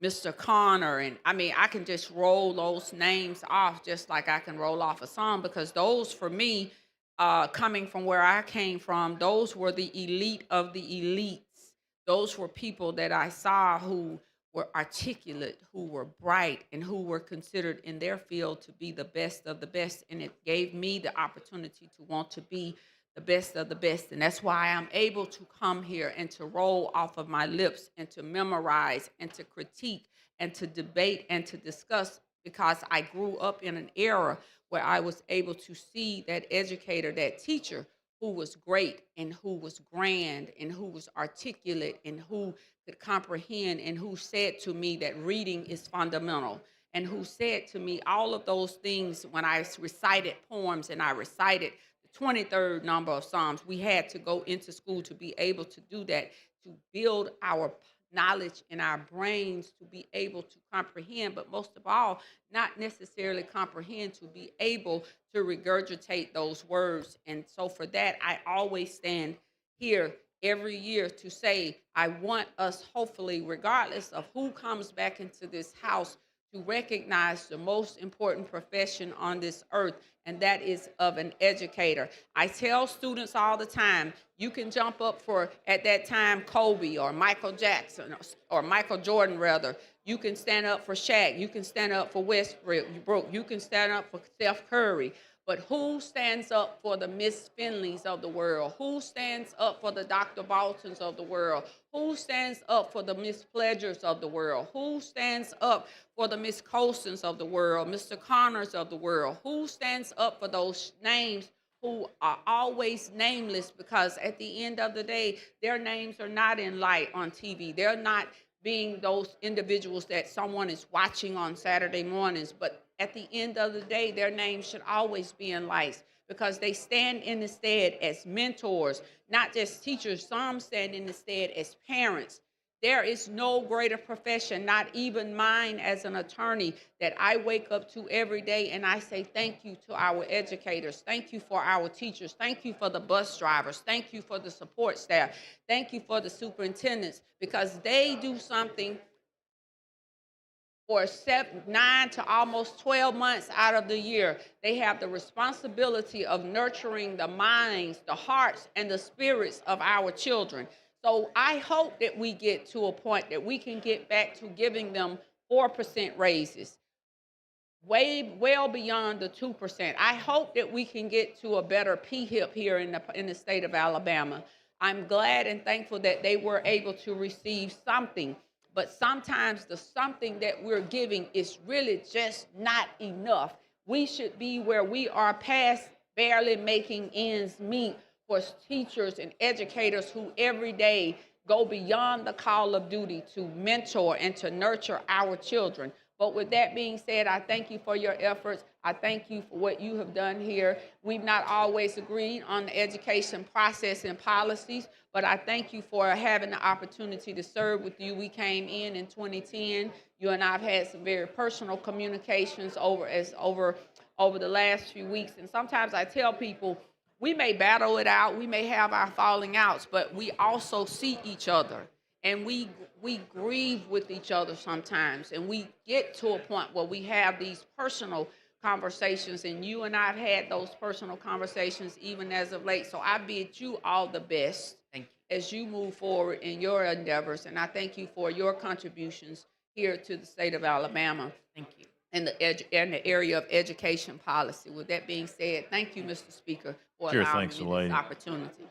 Mr. Connor, and I mean, I can just roll those names off just like I can roll off a song, because those for me, coming from where I came from, those were the elite of the elites. Those were people that I saw who were articulate, who were bright, and who were considered in their field to be the best of the best. And it gave me the opportunity to want to be the best of the best. And that's why I'm able to come here and to roll off of my lips and to memorize and to critique and to debate and to discuss, because I grew up in an era where I was able to see that educator, that teacher who was great and who was grand and who was articulate and who could comprehend and who said to me that reading is fundamental, and who said to me all of those things when I recited poems and I recited the 23rd number of Psalms. We had to go into school to be able to do that, to build our knowledge in our brains, to be able to comprehend, but most of all, not necessarily comprehend, to be able to regurgitate those words. And so for that, I always stand here every year to say, I want us, hopefully, regardless of who comes back into this house, to recognize the most important profession on this earth, and that is of an educator. I tell students all the time, you can jump up for, at that time, Kobe or Michael Jackson or Michael Jordan, rather. You can stand up for Shaq. You can stand up for Westbrook. You can stand up for Steph Curry. But who stands up for the Miss Finleys of the world? Who stands up for the Dr. Baltons of the world? Who stands up for the Miss Pledgers of the world? Who stands up for the Miss Colstons of the world, Mr. Connors of the world? Who stands up for those names who are always nameless, because at the end of the day, their names are not in light on TV. They're not being those individuals that someone is watching on Saturday mornings, but at the end of the day, their names should always be in lights, because they stand in the stead as mentors, not just teachers. Some stand in the stead as parents. There is no greater profession, not even mine as an attorney, that I wake up to every day and I say thank you to our educators. Thank you for our teachers. Thank you for the bus drivers. Thank you for the support staff. Thank you for the superintendents, because they do something for 9 to almost 12 months out of the year. They have the responsibility of nurturing the minds, the hearts, and the spirits of our children. So I hope that we get to a point that we can get back to giving them 4% raises, well beyond the 2%. I hope that we can get to a better PHIP here in the state of Alabama. I'm glad and thankful that they were able to receive something, but sometimes the something that we're giving is really just not enough. We should be where we are past barely making ends meet for teachers and educators who every day go beyond the call of duty to mentor and to nurture our children. But with that being said, I thank you for your efforts. I thank you for what you have done here. We've not always agreed on the education process and policies, but I thank you for having the opportunity to serve with you. We came in 2010. You and I have had some very personal communications over the last few weeks. And sometimes I tell people, we may battle it out, we may have our falling outs, but we also see each other, and we grieve with each other sometimes, and we get to a point where we have these personal conversations, and you and I have had those personal conversations even as of late. So I bid you all the best as you move forward in your endeavors, and I thank you for your contributions here to the state of Alabama. Thank you. In the area of education policy. With that being said, thank you, Mr. Speaker, for Sure, allowing thanks, me Elaine. this opportunity.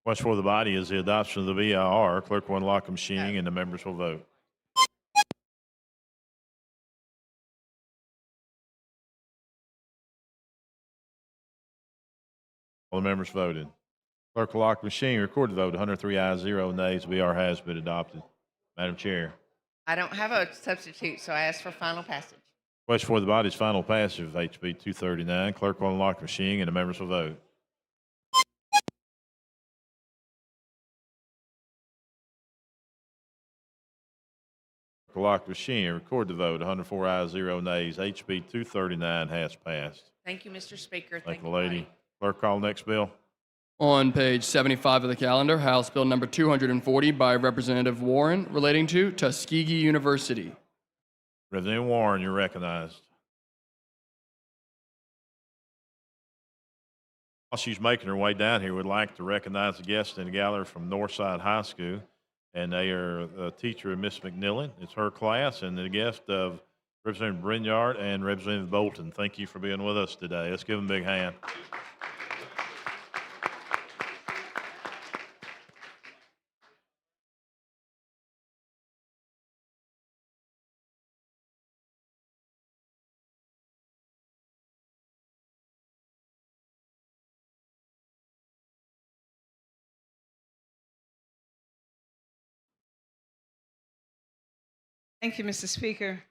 What's for the body is the adoption of the VIR. Clerk will unlock the machine and the members will vote. All the members voted. Clerk will lock the machine. Record the vote. 103 ayes, 0 nays. BR has been adopted. Madam Chair. I don't have a substitute, so I ask for final passage. Question for the body's final passage of HB 239. Clerk will unlock the machine and the members will vote. Clerk will lock the machine. Record the vote. 104 ayes, 0 nays. HB 239 has passed. Thank you, Mr. Speaker. Thank you, body. lady. Clerk, call next bill. On page 75 of the calendar, House Bill number 240 by Representative Warren relating to Tuskegee University. Representative Warren, you're recognized. While she's making her way down here, we'd like to recognize the guests in the gallery from Northside High School, and they are a teacher of Miss McNillan. It's her class, and the guest of Representative Brinyard and Representative Bolton. Thank you for being with us today. Let's give them a big hand. Thank you, Mr. Speaker.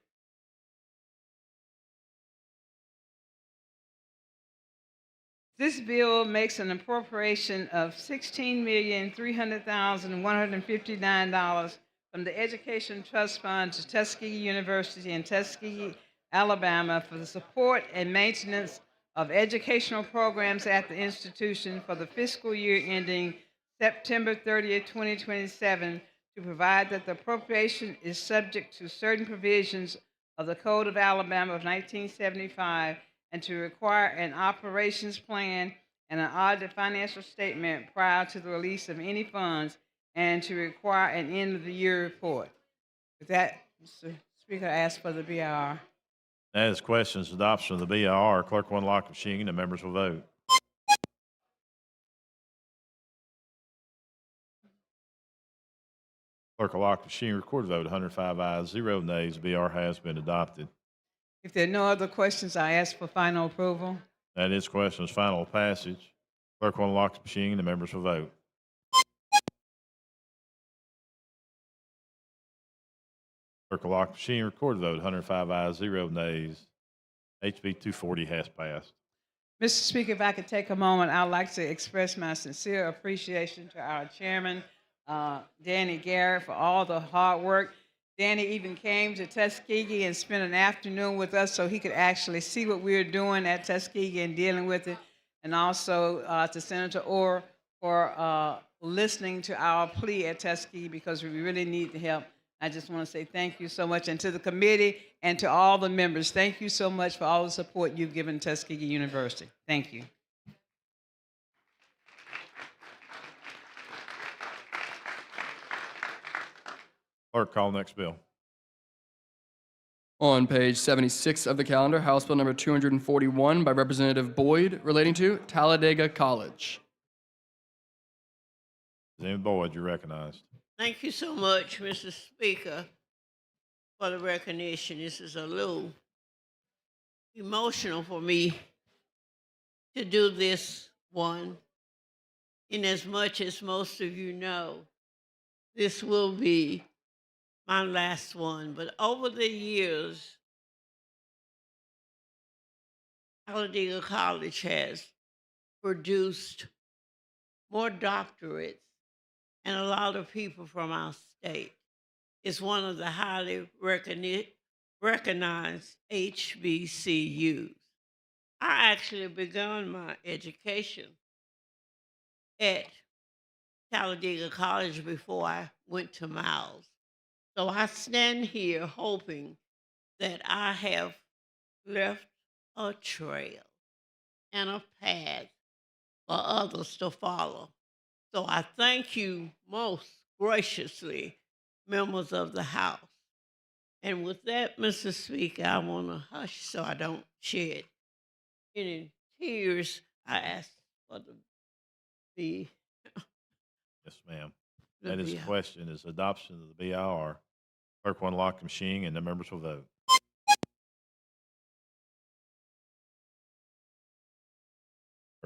This bill makes an appropriation of $16,300,159 from the Education Trust Fund to Tuskegee University in Tuskegee, Alabama for the support and maintenance of educational programs at the institution for the fiscal year ending September 30th, 2027, to provide that the appropriation is subject to certain provisions of the Code of Alabama of 1975 and to require an operations plan and an audited financial statement prior to the release of any funds and to require an end-of-the-year report. With that, Mr. Speaker, I ask for the BIR. That is questions, adoption of the BIR. Clerk will unlock the machine and the members will vote. Clerk will lock the machine. Record the vote. 105 ayes, 0 nays. BR has been adopted. If there are no other questions, I ask for final approval. That is questions, final passage. Clerk will unlock the machine and the members will vote. Clerk will lock the machine. Record the vote. 105 ayes, 0 nays. HB 240 has passed. Mr. Speaker, if I could take a moment, I'd like to express my sincere appreciation to our chairman, Danny Garrett, for all the hard work. Danny even came to Tuskegee and spent an afternoon with us so he could actually see what we were doing at Tuskegee and dealing with it. And also to Senator Orr for listening to our plea at Tuskegee because we really need the help. I just want to say thank you so much. And to the committee and to all the members, thank you so much for all the support you've given Tuskegee University. Thank you. Clerk, call next bill. On page 76 of the calendar, House Bill number 241 by Representative Boyd relating to Talladega College. Representative Boyd, you're recognized. Thank you so much, Mr. Speaker, for the recognition. This is a little emotional for me to do this one. In as much as most of you know, this will be my last one. But over the years, Talladega College has produced more doctorates and a lot of people from our state. It's one of the highly recognized HBCUs. I actually began my education at Talladega College before I went to Miles. So I stand here hoping that I have left a trail and a path for others to follow. So I thank you most graciously, members of the House. And with that, Mr. Speaker, I want to hush so I don't shed any tears. I ask for the Yes, ma'am. That is the question, is adoption of the BIR. Clerk will unlock the machine and the members will vote.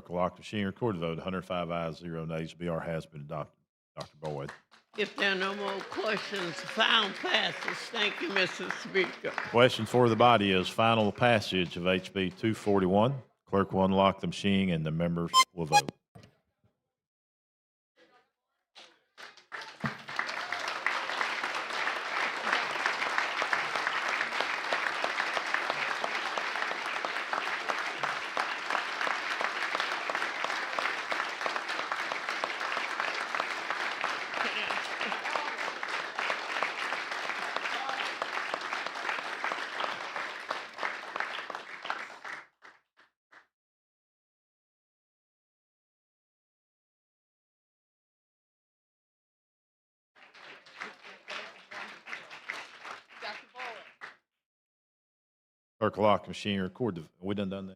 Clerk will lock the machine, record the vote. 105 ayes, 0 nays. BR has been adopted. Dr. Boyd. If there are no more questions, final passes. Thank you, Mr. Speaker. Question for the body is final passage of HB 241. Clerk will unlock the machine and the members will vote. Clerk will lock the machine, record the, we done that?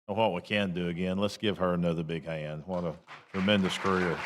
What we can do again, let's give her another big hand. What a tremendous career.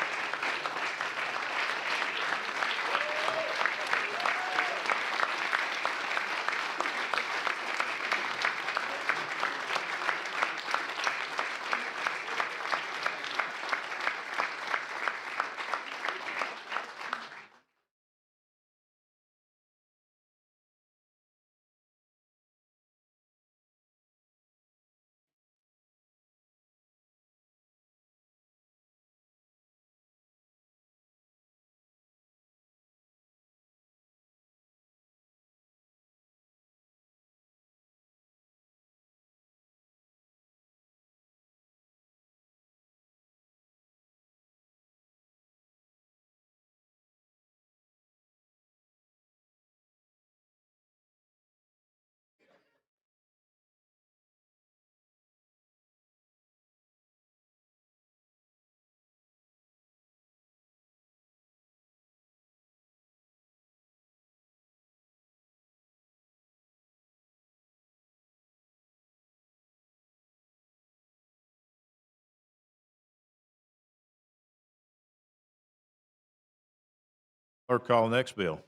Clerk, call the next bill.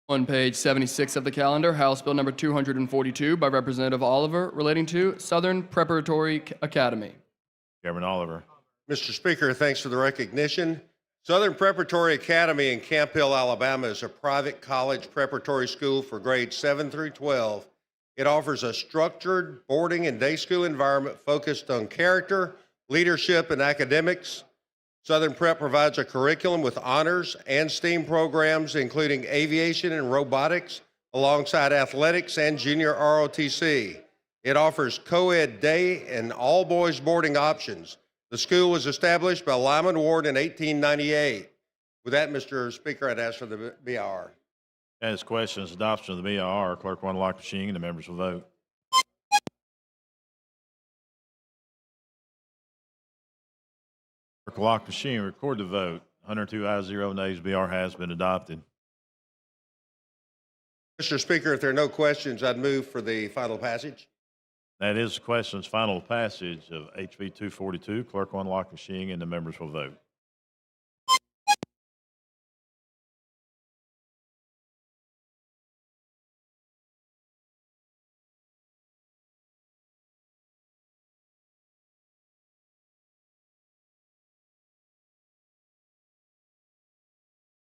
On page 76 of the calendar, House Bill number 242 by Representative Oliver relating to Southern Preparatory Academy. Chairman Oliver. Mr. Speaker, thanks for the recognition. Southern Preparatory Academy in Camp Hill, Alabama is a private college preparatory school for grades 7 through 12. It offers a structured boarding and day school environment focused on character, leadership, and academics. Southern Prep provides a curriculum with honors and STEAM programs, including aviation and robotics, alongside athletics and junior ROTC. It offers co-ed day and all-boys boarding options. The school was established by Lyman Ward in 1898. With that, Mr. Speaker, I'd ask for the BIR. As questions, adoption of the BIR, clerk will unlock the machine and the members will vote. Clerk will lock the machine, record the vote. 102 ayes, 0 nays. BR has been adopted. Mr. Speaker, if there are no questions, I'd move for the final passage. That is the question's final passage of HB 242. Clerk will unlock the machine and the members will vote.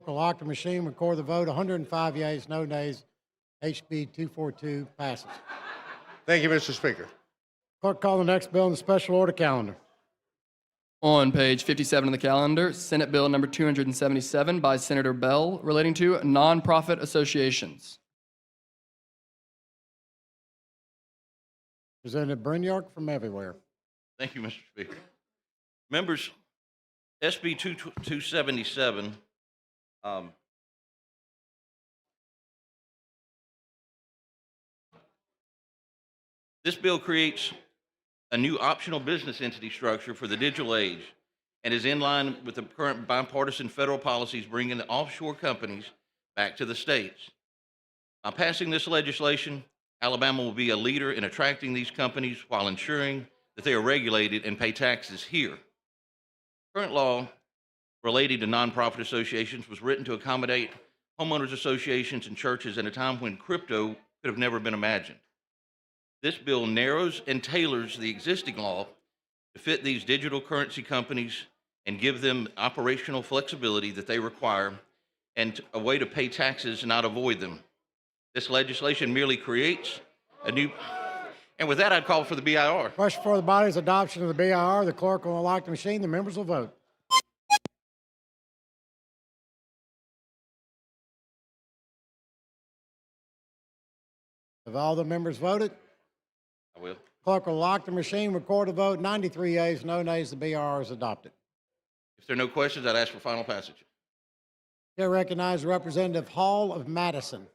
We'll lock the machine, record the vote. 105 yeas, no nays. HB 242 passes. Thank you, Mr. Speaker. Clerk, call the next bill in the special order calendar. On page 57 of the calendar, Senate Bill number 277 by Senator Bell relating to nonprofit associations. Representative Brignac from everywhere. Thank you, Mr. Speaker. Members, SB 277 This bill creates a new optional business entity structure for the digital age and is in line with the current bipartisan federal policies bringing the offshore companies back to the states. By passing this legislation, Alabama will be a leader in attracting these companies while ensuring that they are regulated and pay taxes here. Current law relating to nonprofit associations was written to accommodate homeowners associations and churches at a time when crypto could have never been imagined. This bill narrows and tailors the existing law to fit these digital currency companies and give them operational flexibility that they require and a way to pay taxes and not avoid them. This legislation merely creates a new, and with that, I'd call for the BIR. Question for the body's adoption of the BIR. The clerk will unlock the machine. The members will vote. Have all the members voted? I will. Clerk will lock the machine, record the vote. 93 yeas, no nays. The BIR is adopted. If there are no questions, I'd ask for final passage. Chair recognizes Representative Hall of Madison.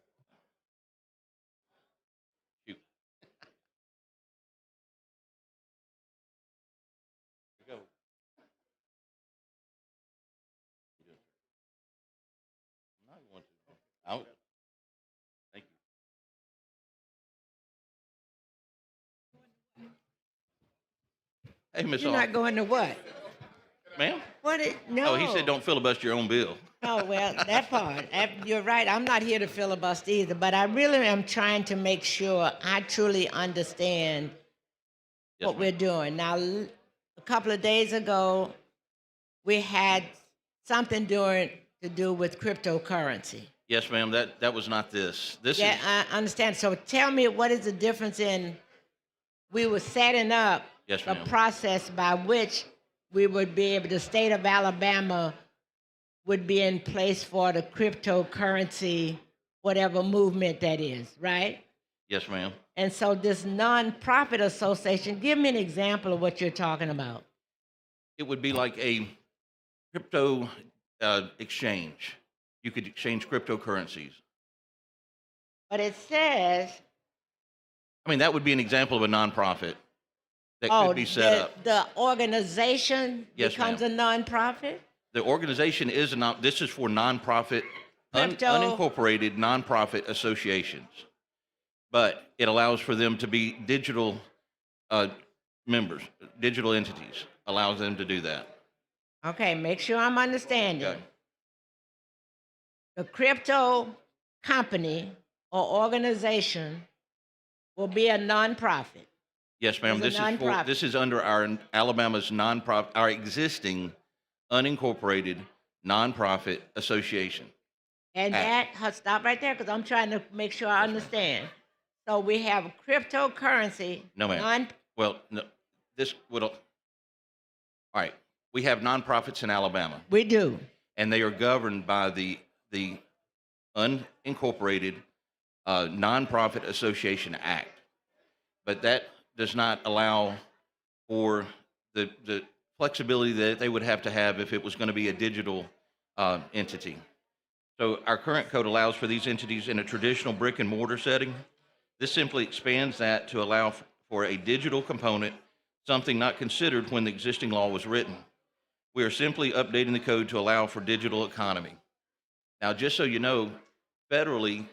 Out. Thank you. Hey, Miss You're Hall. not going to what? Ma'am? No. Oh, he said don't filibuster your own bill. Oh, well, that part. You're right. I'm not here to filibuster either, but I really am trying to make sure I truly understand what we're doing. Now, a couple of days ago, we had something to do with cryptocurrency. Yes, ma'am. That was not this. This Yeah, is I understand. So tell me, what is the difference in, we were setting up Yes, a ma'am. process by which we would be able, the state of Alabama would be in place for the cryptocurrency, whatever movement that is, right? Yes, ma'am. And so this nonprofit association, give me an example of what you're talking about. It would be like a crypto exchange. You could exchange cryptocurrencies. But it says, I mean, that would be an example of a nonprofit that could be set up. the organization Yes, becomes a nonprofit? The organization is this is for nonprofit, Crypto. unincorporated nonprofit associations. But it allows for them to be digital members, digital entities, allows them to do that. Okay, make sure I'm understanding. Okay. The crypto company or organization will be a nonprofit. Yes, ma'am. It's a nonprofit. This is under our Alabama's nonprofit, our existing unincorporated nonprofit association. And stop right there, because I'm trying to make sure I understand. So we have cryptocurrency. No, ma'am. Well, no, this would. All right, we have nonprofits in Alabama, We do. and they are governed by the Unincorporated Nonprofit Association Act. But that does not allow for the flexibility that they would have to have if it was going to be a digital entity. So our current code allows for these entities in a traditional brick and mortar setting. This simply expands that to allow for a digital component, something not considered when the existing law was written. We are simply updating the code to allow for digital economy. Now, just so you know, federally,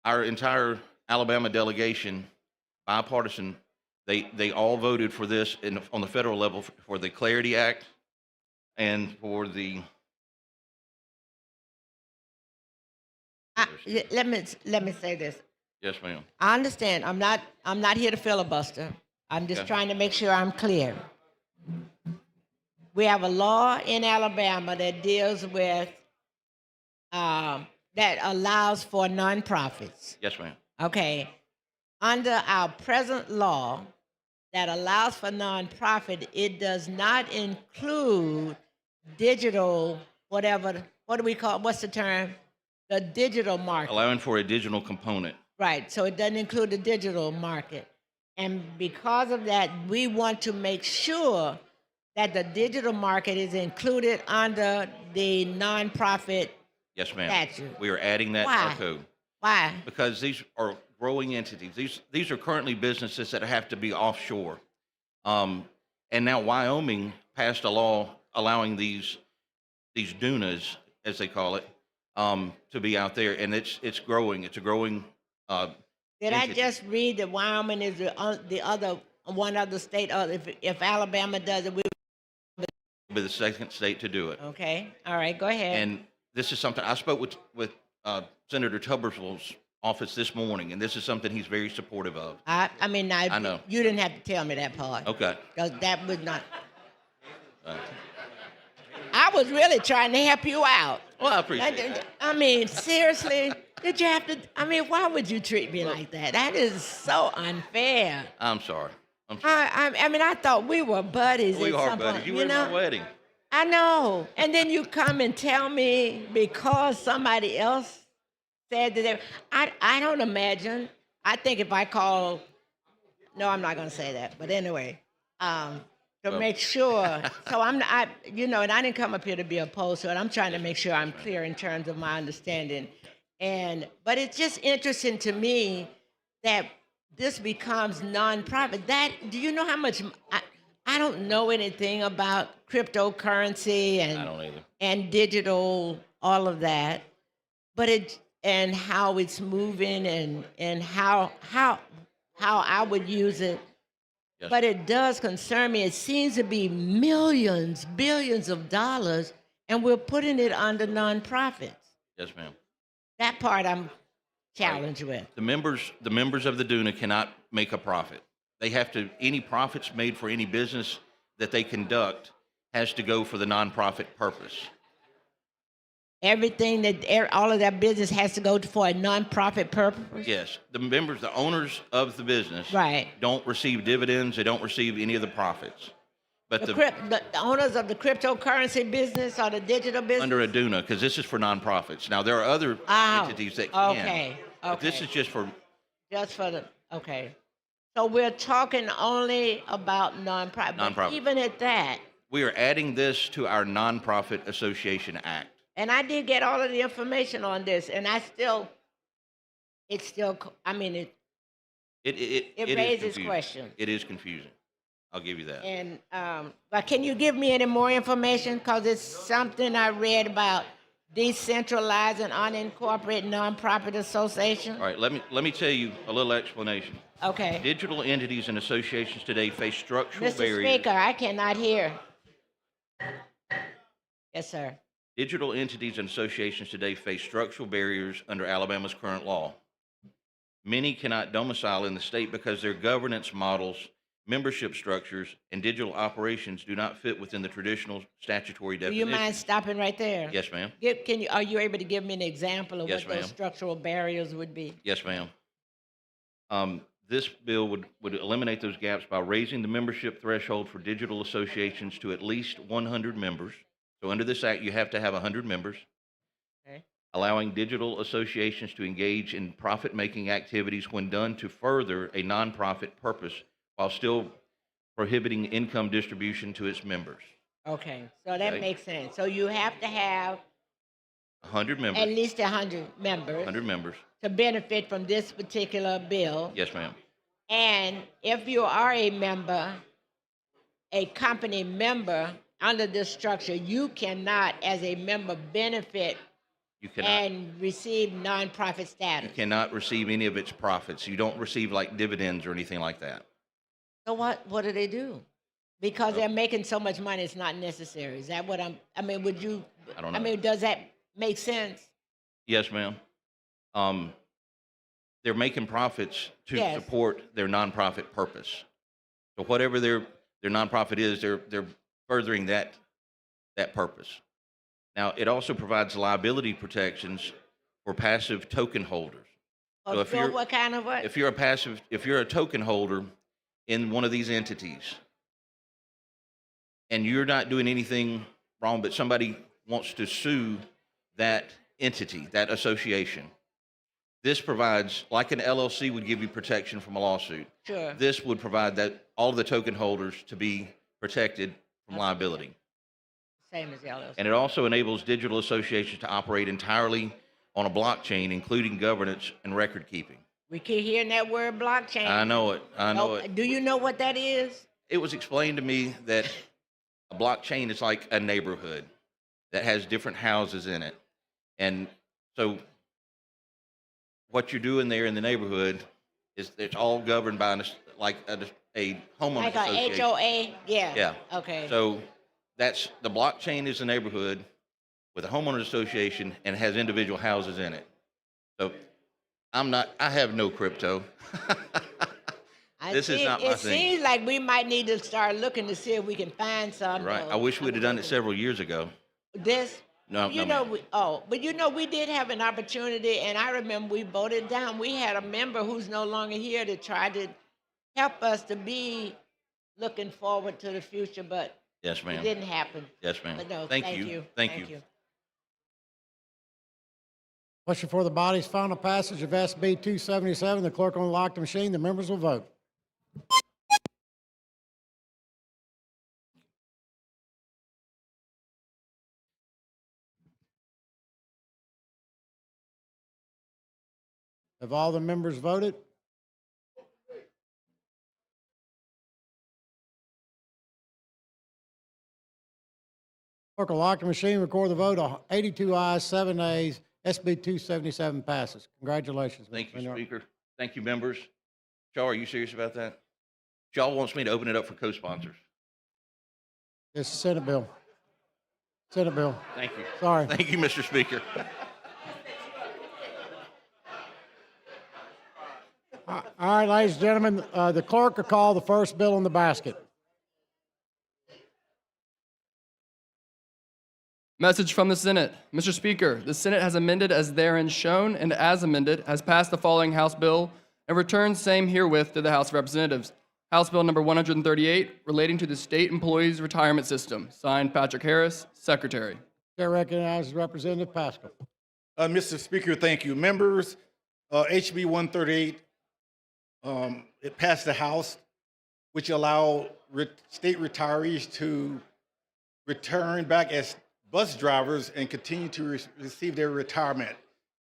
our entire Alabama delegation, bipartisan, they all voted for this on the federal level for the Clarity Act and for the. Let me say this. Yes, ma'am. I understand. I'm not here to filibuster. I'm just Okay. trying to make sure I'm clear. We have a law in Alabama that deals with that allows for nonprofits. Yes, ma'am. Okay. Under our present law that allows for nonprofit, it does not include digital, whatever, what do we call, what's the term? The digital market. Allowing for a digital component. Right, so it doesn't include the digital market. And because of that, we want to make sure that the digital market is included under the nonprofit Yes, ma'am. statute. We are adding that to Why? our code Why? because these are growing entities. These are currently businesses that have to be offshore. And now Wyoming passed a law allowing these DUNAs, as they call it, to be out there, and it's growing. It's a growing. Did I entity. just read that Wyoming is the other one other state? If Alabama does it, we Be the second state to do it. okay. All right, go ahead. And this is something I spoke with Senator Tubersville's office this morning, and this is something he's very supportive of. I mean, I know. you didn't have to tell me that part. Okay. Because that was not. Uh, I was really trying to help you out. Well, I appreciate that. I mean, seriously, did you have to? I mean, why would you treat me like that? That is so unfair. I'm sorry. I'm sorry. I mean, I thought we were buddies. We at are some buddies. point, You were at my wedding. I know. And then you come and tell me because somebody else said that I don't imagine. I think if I call, no, I'm not going to say that. But anyway, to make sure. So and I didn't come up here to be opposed to it. I'm trying to make sure I'm clear in terms of my understanding. But it's just interesting to me that this becomes nonprofit. Do you know how much? I don't know anything about cryptocurrency I don't either. and digital, all of that, but and how it's moving and how I would use it. Yes. But it does concern me. It seems to be millions, billions of dollars, and we're putting it under nonprofits. Yes, ma'am. That part I'm challenged with. The members of the DUNA cannot make a profit. They have to, any profits made for any business that they conduct has to go for the nonprofit purpose. Everything all of that business has to go for a nonprofit purpose? Yes, the owners of the business Right. don't receive dividends, they don't receive any of the profits. But The owners of the cryptocurrency business or the digital business? under a DUNA, because this is for nonprofits. Now, there are other entities that can. Okay, But this okay. is just for, Just for okay. So we're talking only about nonprofit. But Nonprofit. even at that, we are adding this to our Nonprofit Association Act. and I did get all of the information on this, and it It raises is confusing. questions. It is confusing. I'll give you that. And but can you give me any more information? Because it's something I read about decentralizing unincorporated nonprofit association. All right, let me tell you a little explanation. Okay. Digital entities and associations today face structural Mr. barriers. Speaker, I cannot hear. Yes, sir. Digital entities and associations today face structural barriers under Alabama's current law. Many cannot domicile in the state because their governance models, membership structures, and digital operations do not fit within the traditional statutory Do you definition. mind stopping right there? Yes, ma'am. Are you able to give me an example of Yes, what those ma'am. structural barriers would be? Yes, ma'am. This bill would eliminate those gaps by raising the membership threshold for digital associations to at least 100 members. So under this act, you have to have 100 members. Okay. Allowing digital associations to engage in profit-making activities when done to further a nonprofit purpose while still prohibiting income distribution to its members. Okay, so that Okay. makes sense. So you have to have 100 members. at least 100 members 100 members. to benefit from this particular bill. Yes, ma'am. And if you are a member, a company member under this structure, you cannot, as a member, benefit You cannot. and receive nonprofit You status. cannot receive any of its profits. You don't receive like dividends or anything like that. So what do they do? Because they're making so much money, it's not necessary. Is that what would you? I don't I know. mean, does that make sense? Yes, ma'am. They're making profits to Yes. support their nonprofit purpose. So whatever their nonprofit is, they're furthering that purpose. Now, it also provides liability protections for passive token holders. So if you're what kind of what? if you're a token holder in one of these entities and you're not doing anything wrong, but somebody wants to sue that entity, that association, this provides, like an LLC would give you protection from a lawsuit. Sure. This would provide that all of the token holders to be protected from liability. Same as the LLC. And it also enables digital associations to operate entirely on a blockchain, including governance and record keeping. We keep hearing that word blockchain. I know it. I know Oh, it. do you know what that is? It was explained to me that a blockchain is like a neighborhood that has different houses in it. And so what you're doing there in the neighborhood is it's all governed by like a homeowners Like a association. HOA? Yeah. Yeah. Okay. So that's the blockchain is a neighborhood with a homeowners association and has individual houses in it. So I have no crypto. This is not my It thing. seems like we might need to start looking to see if we can find some. Right. I wish we'd have done it several years ago. This. No, You no, know, but you know, we did have an opportunity, and I remember we voted down. We had a member who's no longer here to try to help us to be looking forward to the future, but Yes, it ma'am. didn't happen. Yes, ma'am. But no, Thank thank you. you. Thank you. Question for the body's final passage of SB 277. The clerk will unlock the machine. The members will vote. Have all the members voted? Clerk will lock the machine, record the vote. 82 ayes, 7 nays. SB 277 passes. Congratulations, Mr. Thank you, Maynard. Speaker. Thank you, members. Shaw, are you serious about that? Shaw wants me to open it up for co-sponsors. It's a Senate bill. Senate bill. Thank you. Sorry. Thank you, Mr. Speaker. All right, ladies and gentlemen, the clerk will call the first bill in the basket. Message from the Senate. Mr. Speaker, the Senate has amended as therein shown and as amended has passed the following House bill and returned same herewith to the House of Representatives. House Bill number 138 relating to the state employees retirement system. Signed, Patrick Harris, Secretary. Chair recognizes Representative Pascal. Mr. Speaker, thank you. Members, HB 138, it passed the House, which allow state retirees to return back as bus drivers and continue to receive their retirement.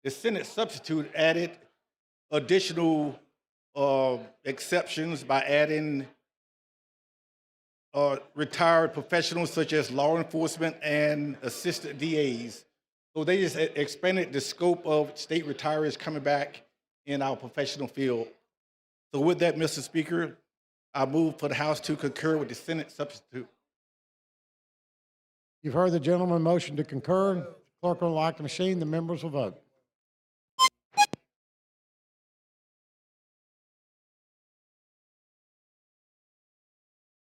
The Senate substitute added additional exceptions by adding retired professionals such as law enforcement and assistant DAs. So they just expanded the scope of state retirees coming back in our professional field. So with that, Mr. Speaker, I move for the House to concur with the Senate substitute. You've heard the gentleman motion to concur. Clerk will unlock the machine. The members will vote.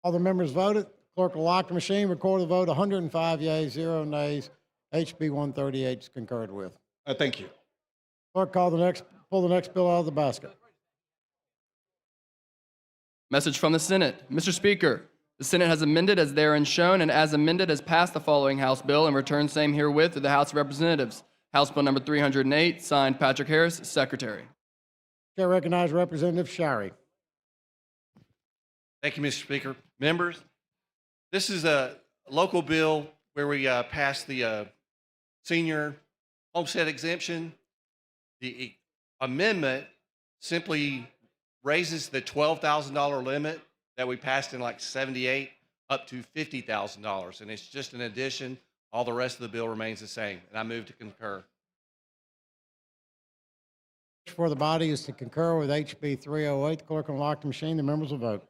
All the members voted. Clerk will lock the machine, record the vote. 105 yeas, 0 nays. HB 138 is concurred with. Thank you. Clerk, pull the next bill out of the basket. Message from the Senate. Mr. Speaker, the Senate has amended as therein shown and as amended has passed the following House bill and returned same herewith to the House of Representatives. House Bill number 308, signed Patrick Harris, Secretary. Chair recognizes Representative Shary. Thank you, Mr. Speaker. Members, this is a local bill where we passed the senior homestead exemption. The amendment simply raises the $12,000 limit that we passed in like 78 up to $50,000. And it's just an addition. All the rest of the bill remains the same. And I move to concur. For the body is to concur with HB 308. The clerk will unlock the machine. The members will vote.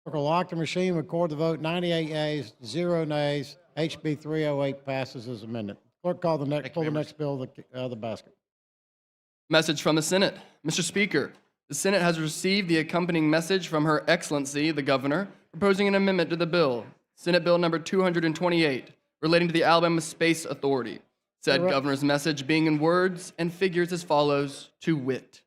Clerk will lock the machine, record the vote. 98 yeas, 0 nays. HB 308 passes as amended. Clerk, pull the next bill out of the basket. Message from the Senate. Mr. Speaker, the Senate has received the accompanying message from Her Excellency, the Governor, proposing an amendment to the bill, Senate Bill number 228, relating to the Alabama Space Authority. Said Correct. Governor's message being in words and figures as follows, to wit.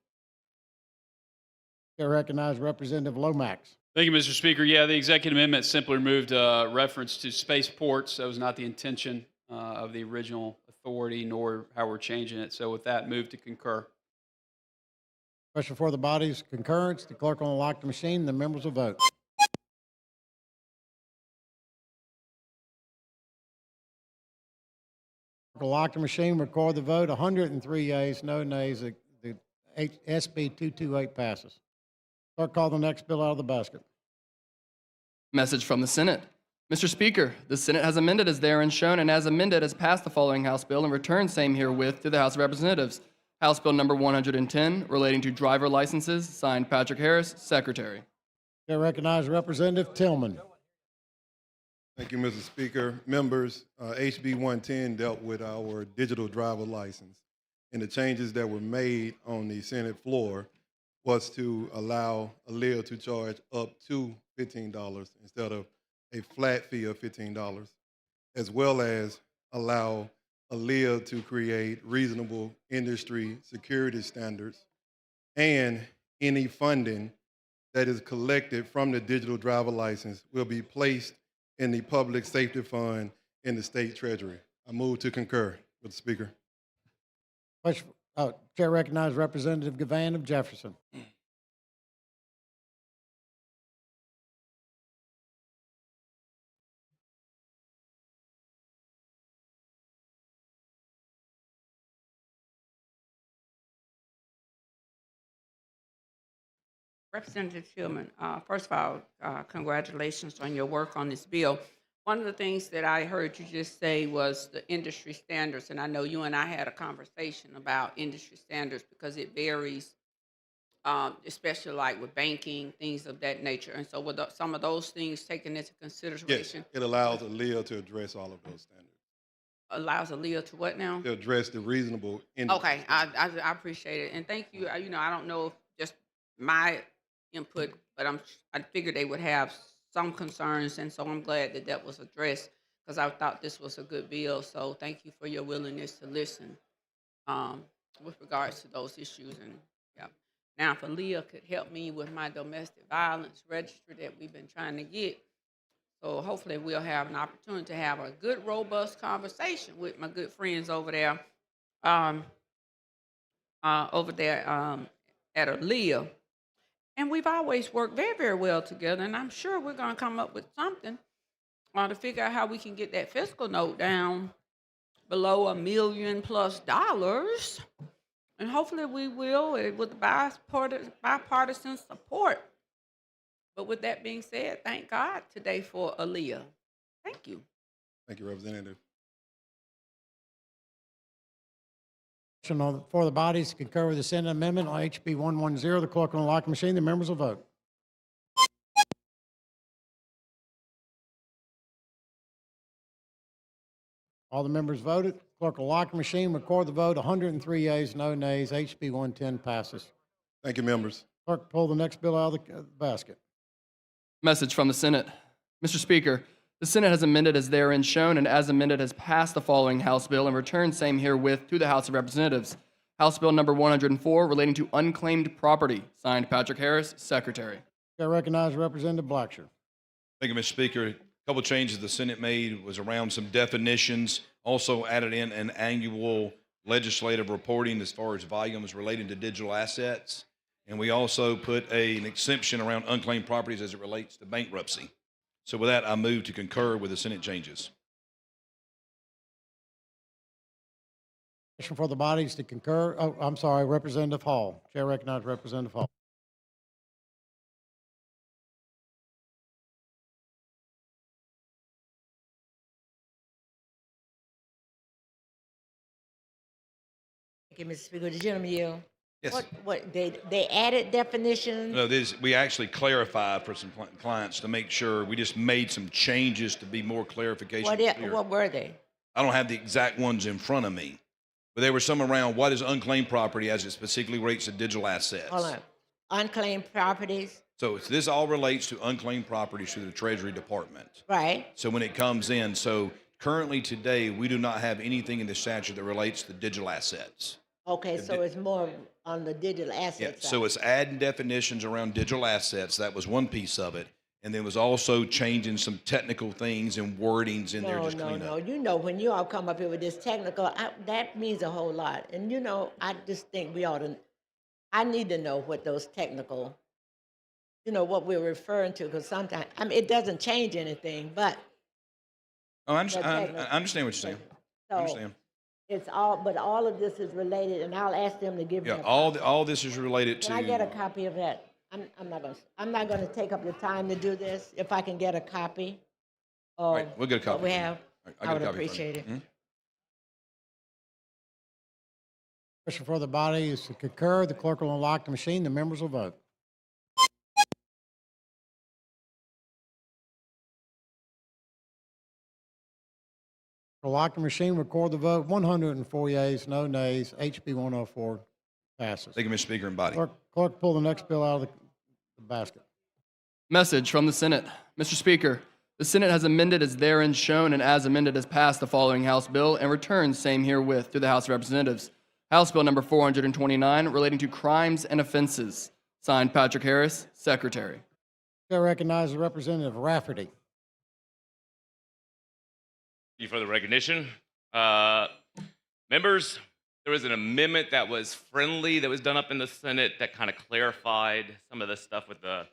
Chair recognizes Representative Lomax. Thank you, Mr. Speaker. Yeah, the executive amendment simply removed reference to spaceports. That was not the intention of the original authority, nor how we're changing it. So with that, move to concur. Question for the body's concurrence. The clerk will unlock the machine. The members will vote. Clerk will lock the machine, record the vote. 103 yeas, no nays. The SB 228 passes. Clerk, call the next bill out of the basket. Message from the Senate. Mr. Speaker, the Senate has amended as therein shown and as amended has passed the following House bill and returned same herewith to the House of Representatives. House Bill number 110 relating to driver licenses, signed Patrick Harris, Secretary. I recognize Representative Tillman. Thank you, Mr. Speaker. Members, HB 110 dealt with our digital driver license. And the changes that were made on the Senate floor was to allow Aaliyah to charge up to $15 instead of a flat fee of $15, as well as allow Aaliyah to create reasonable industry security standards, and any funding that is collected from the digital driver license will be placed in the Public Safety Fund in the State Treasury. I move to concur with the Speaker. Question, Chair recognizes Representative Gavan of Jefferson. Representative Tillman, first of all, congratulations on your work on this bill. One of the things that I heard you just say was the industry standards, and I know you and I had a conversation about industry standards because it varies, especially like with banking, things of that nature. And so with some of those things taken into Yes, consideration, it allows Aaliyah to address all of those standards, allows Aaliyah to what now? to address the reasonable industry. Okay, I appreciate it, and thank you. You know, I don't know if just my input, but I figured they would have some concerns, and so I'm glad that that was addressed because I thought this was a good bill. So thank you for your willingness to listen with regards to those issues. And yeah, now if Aaliyah could help me with my domestic violence register that we've been trying to get, so hopefully we'll have an opportunity to have a good, robust conversation with my good friends over there, at Aaliyah. And we've always worked very, very well together, and I'm sure we're going to come up with something to figure out how we can get that fiscal note down below $1 million plus. And hopefully we will with bipartisan support. But with that being said, thank God today for Aaliyah. Thank you. Thank you, Representative. For the bodies to concur with the Senate amendment on HB 110, the clerk will unlock the machine. The members will vote. All the members voted. Clerk will lock the machine, record the vote. 103 yeas, no nays. HB 110 passes. Thank you, members. Clerk, pull the next bill out of the basket. Message from the Senate. Mr. Speaker, the Senate has amended as therein shown and as amended has passed the following House bill and returned same herewith to the House of Representatives. House Bill number 104 relating to unclaimed property, signed Patrick Harris, Secretary. I recognize Representative Blackshear. Thank you, Mr. Speaker. A couple changes the Senate made was around some definitions, also added in an annual legislative reporting as far as volumes relating to digital assets. And we also put an exemption around unclaimed properties as it relates to bankruptcy. So with that, I move to concur with the Senate changes. Question for the bodies to concur. Oh, I'm sorry, Representative Hall. Chair recognizes Representative Hall. Thank you, Mr. Speaker. The gentleman yield. Yes. What they added definitions? No, we actually clarified for some clients to make sure. We just made some changes to be more clarification. Clear. What were they? I don't have the exact ones in front of me, but there were some around what is unclaimed property as it specifically relates to digital assets. Hold on. Unclaimed properties. So this all relates to unclaimed properties through the Treasury Department. Right. So when it comes in, so currently today, we do not have anything in the statute that relates to digital assets. Okay, so it's more on the digital Yeah, assets side. so it's adding definitions around digital assets. That was one piece of it. And then was also changing some technical things and wordings in there, just clean up. You know, when you all come up here with this technical, that means a whole lot. And you know, I just think we ought to I need to know what those technical, what we're referring to, because sometimes, it doesn't change anything, but Oh, I the technical. understand what you're saying. I So understand. but all of this is related, and I'll ask them to give me Yeah, a all this is related Can I get a to, copy of that? I'm not gonna take up your time to do this. If I can get a copy of right, we'll get a copy. what we for you. have, I'll I get would a copy for you. appreciate it. Mhm. Question for the body is to concur. The clerk will unlock the machine. The members will vote. Lock the machine, record the vote. 104 yeas, no nays. HB 104 passes. Thank you, Mr. Speaker and body. Clerk, pull the next bill out of the basket. Message from the Senate. Mr. Speaker, the Senate has amended as therein shown and as amended has passed the following House bill and returns same herewith to the House of Representatives. House Bill number 429 relating to crimes and offenses. Signed Patrick Harris, Secretary. I recognize Representative Rafferty. Thank you for the recognition. Members, there was an amendment that was friendly that was done up in the Senate that kind of clarified some of the stuff with the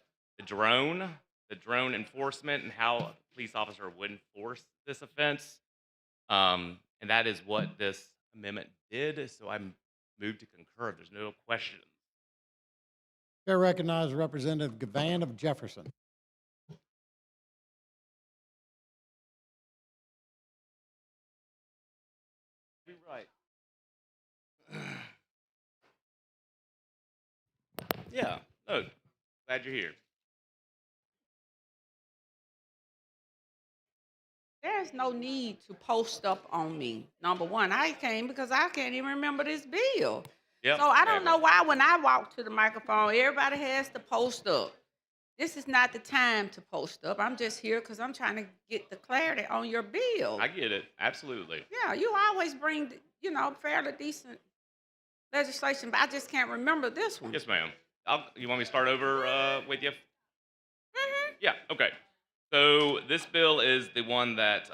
drone enforcement and how a police officer would enforce this offense. And that is what this amendment did. So I'm moved to concur. There's no question. I recognize Representative Gavan of Jefferson. Right. Yeah. No. Glad you're here. There's no need to post up on me. Number one, I came because I can't even remember this bill. Yep. So I don't know why when I walk to the microphone, everybody has to post up. This is not the time to post up. I'm just here because I'm trying to get the clarity on your bill. I get it. Absolutely. Yeah, you always bring, fairly decent legislation, but I just can't remember this one. Yes, ma'am. You want me to start over with you? Yeah, okay. So this bill is the one that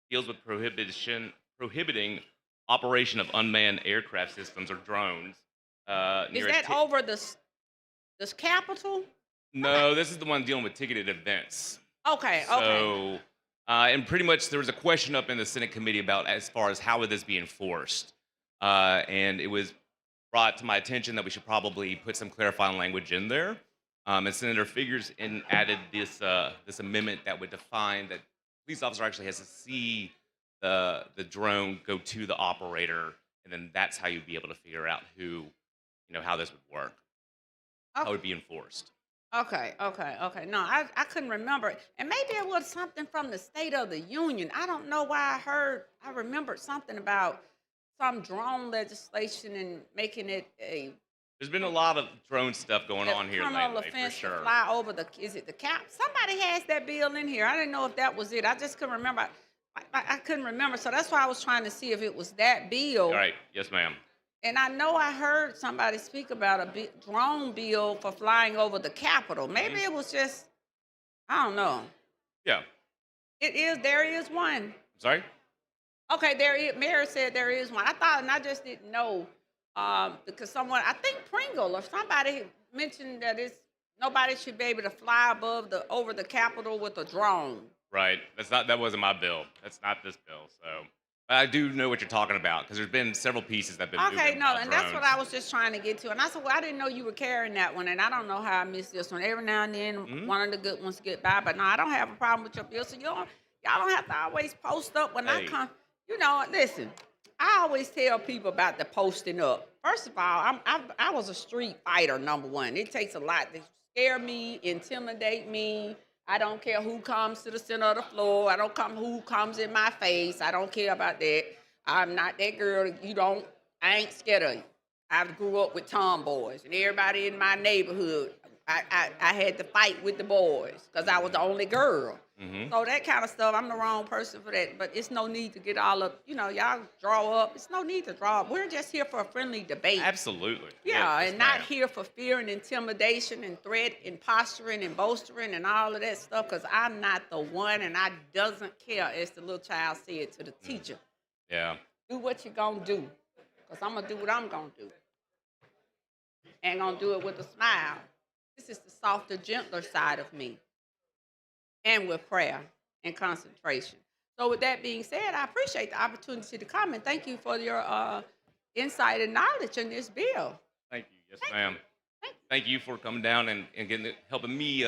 deals with prohibiting operation of unmanned aircraft systems or drones. Is that over this Capitol? No, this is the one dealing with ticketed events. Okay. So, and pretty much there was a question up in the Senate committee about as far as how would this be enforced. And it was brought to my attention that we should probably put some clarifying language in there. And Senator Figures added this amendment that would define that police officer actually has to see the drone go to the operator, and then that's how you'd be able to figure out how this would work, how it would be enforced. Okay. No, I couldn't remember it. And maybe it was something from the State of the Union. I don't know why I remembered something about some drone legislation and making it a There's been a lot of drone stuff going on here criminal lately, for offense to sure. fly over is it the cap? Somebody has that bill in here. I didn't know if that was it. I just couldn't remember. I couldn't remember. So that's why I was trying to see if it was that bill. All right, yes, ma'am. And I know I heard somebody speak about a drone bill for flying over the Capitol. Maybe it was just, I don't know. Yeah. There is one. Sorry? Okay, Mary said there is one. I thought, and I just didn't know, because I think Pringle or somebody mentioned that nobody should be able to fly over the Capitol with a drone. Right. That wasn't my bill. That's not this bill. So I do know what you're talking about because there's been several pieces that have been Okay, moving no, about and that's what drones. I was just trying to get to. And I said, well, I didn't know you were carrying that one, and I don't know how I missed this one. Every now and then, one of the good ones get by, but no, I don't have a problem with your bill. So y'all don't have to always post up when I Hey. come. Listen, I always tell people about the posting up. First of all, I was a street fighter, number one. It takes a lot to scare me, intimidate me. I don't care who comes to the center of the floor. Who comes in my face. I don't care about that. I'm not that girl. I ain't scared of you. I grew up with tomboys, and everybody in my neighborhood, I had to fight with the boys because I was the only girl. Mhm. So that kind of stuff, I'm the wrong person for that. But it's no need to get all up, y'all draw up. It's no need to draw up. We're just here for a friendly debate. Absolutely. Yeah, Yes, and not ma'am. here for fear and intimidation and threat and posturing and bolstering and all of that stuff, because I'm not the one, and I doesn't care, as the little child said to the teacher. Yeah. Do what you're going to do, because I'm going to do what I'm going to do. and gonna do it with a smile. This is the softer, gentler side of me, and with prayer and concentration. So with that being said, I appreciate the opportunity to come, and thank you for your insight and knowledge in this bill. Thank you. Yes, ma'am. Thank you for coming down and helping me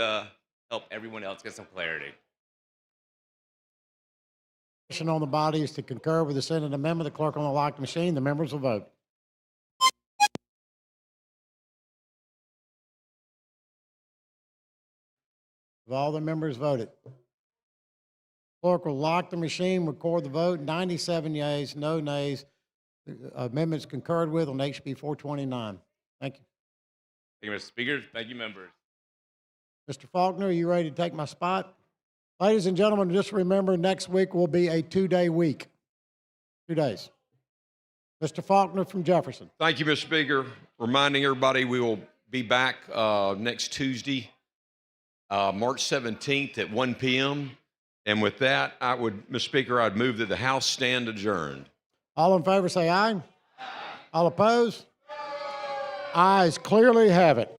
help everyone else get some clarity. Motion on the body is to concur with the Senate amendment. The clerk will lock the machine. The members will vote. Have all the members voted? Clerk will lock the machine, record the vote. 97 yeas, no nays. Amendments concurred with on HB 429. Thank you. Thank you, Mr. Speaker. Thank you, members. Mr. Faulkner, are you ready to take my spot? Ladies and gentlemen, just remember next week will be a 2-day week. 2 days. Mr. Faulkner from Jefferson. Thank you, Mr. Speaker. Reminding everybody we will be back next Tuesday, March 17th at 1 p.m. And with that, Mr. Speaker, I'd move that the House stand adjourned. All in favor say aye. All opposed? Ayes clearly have it.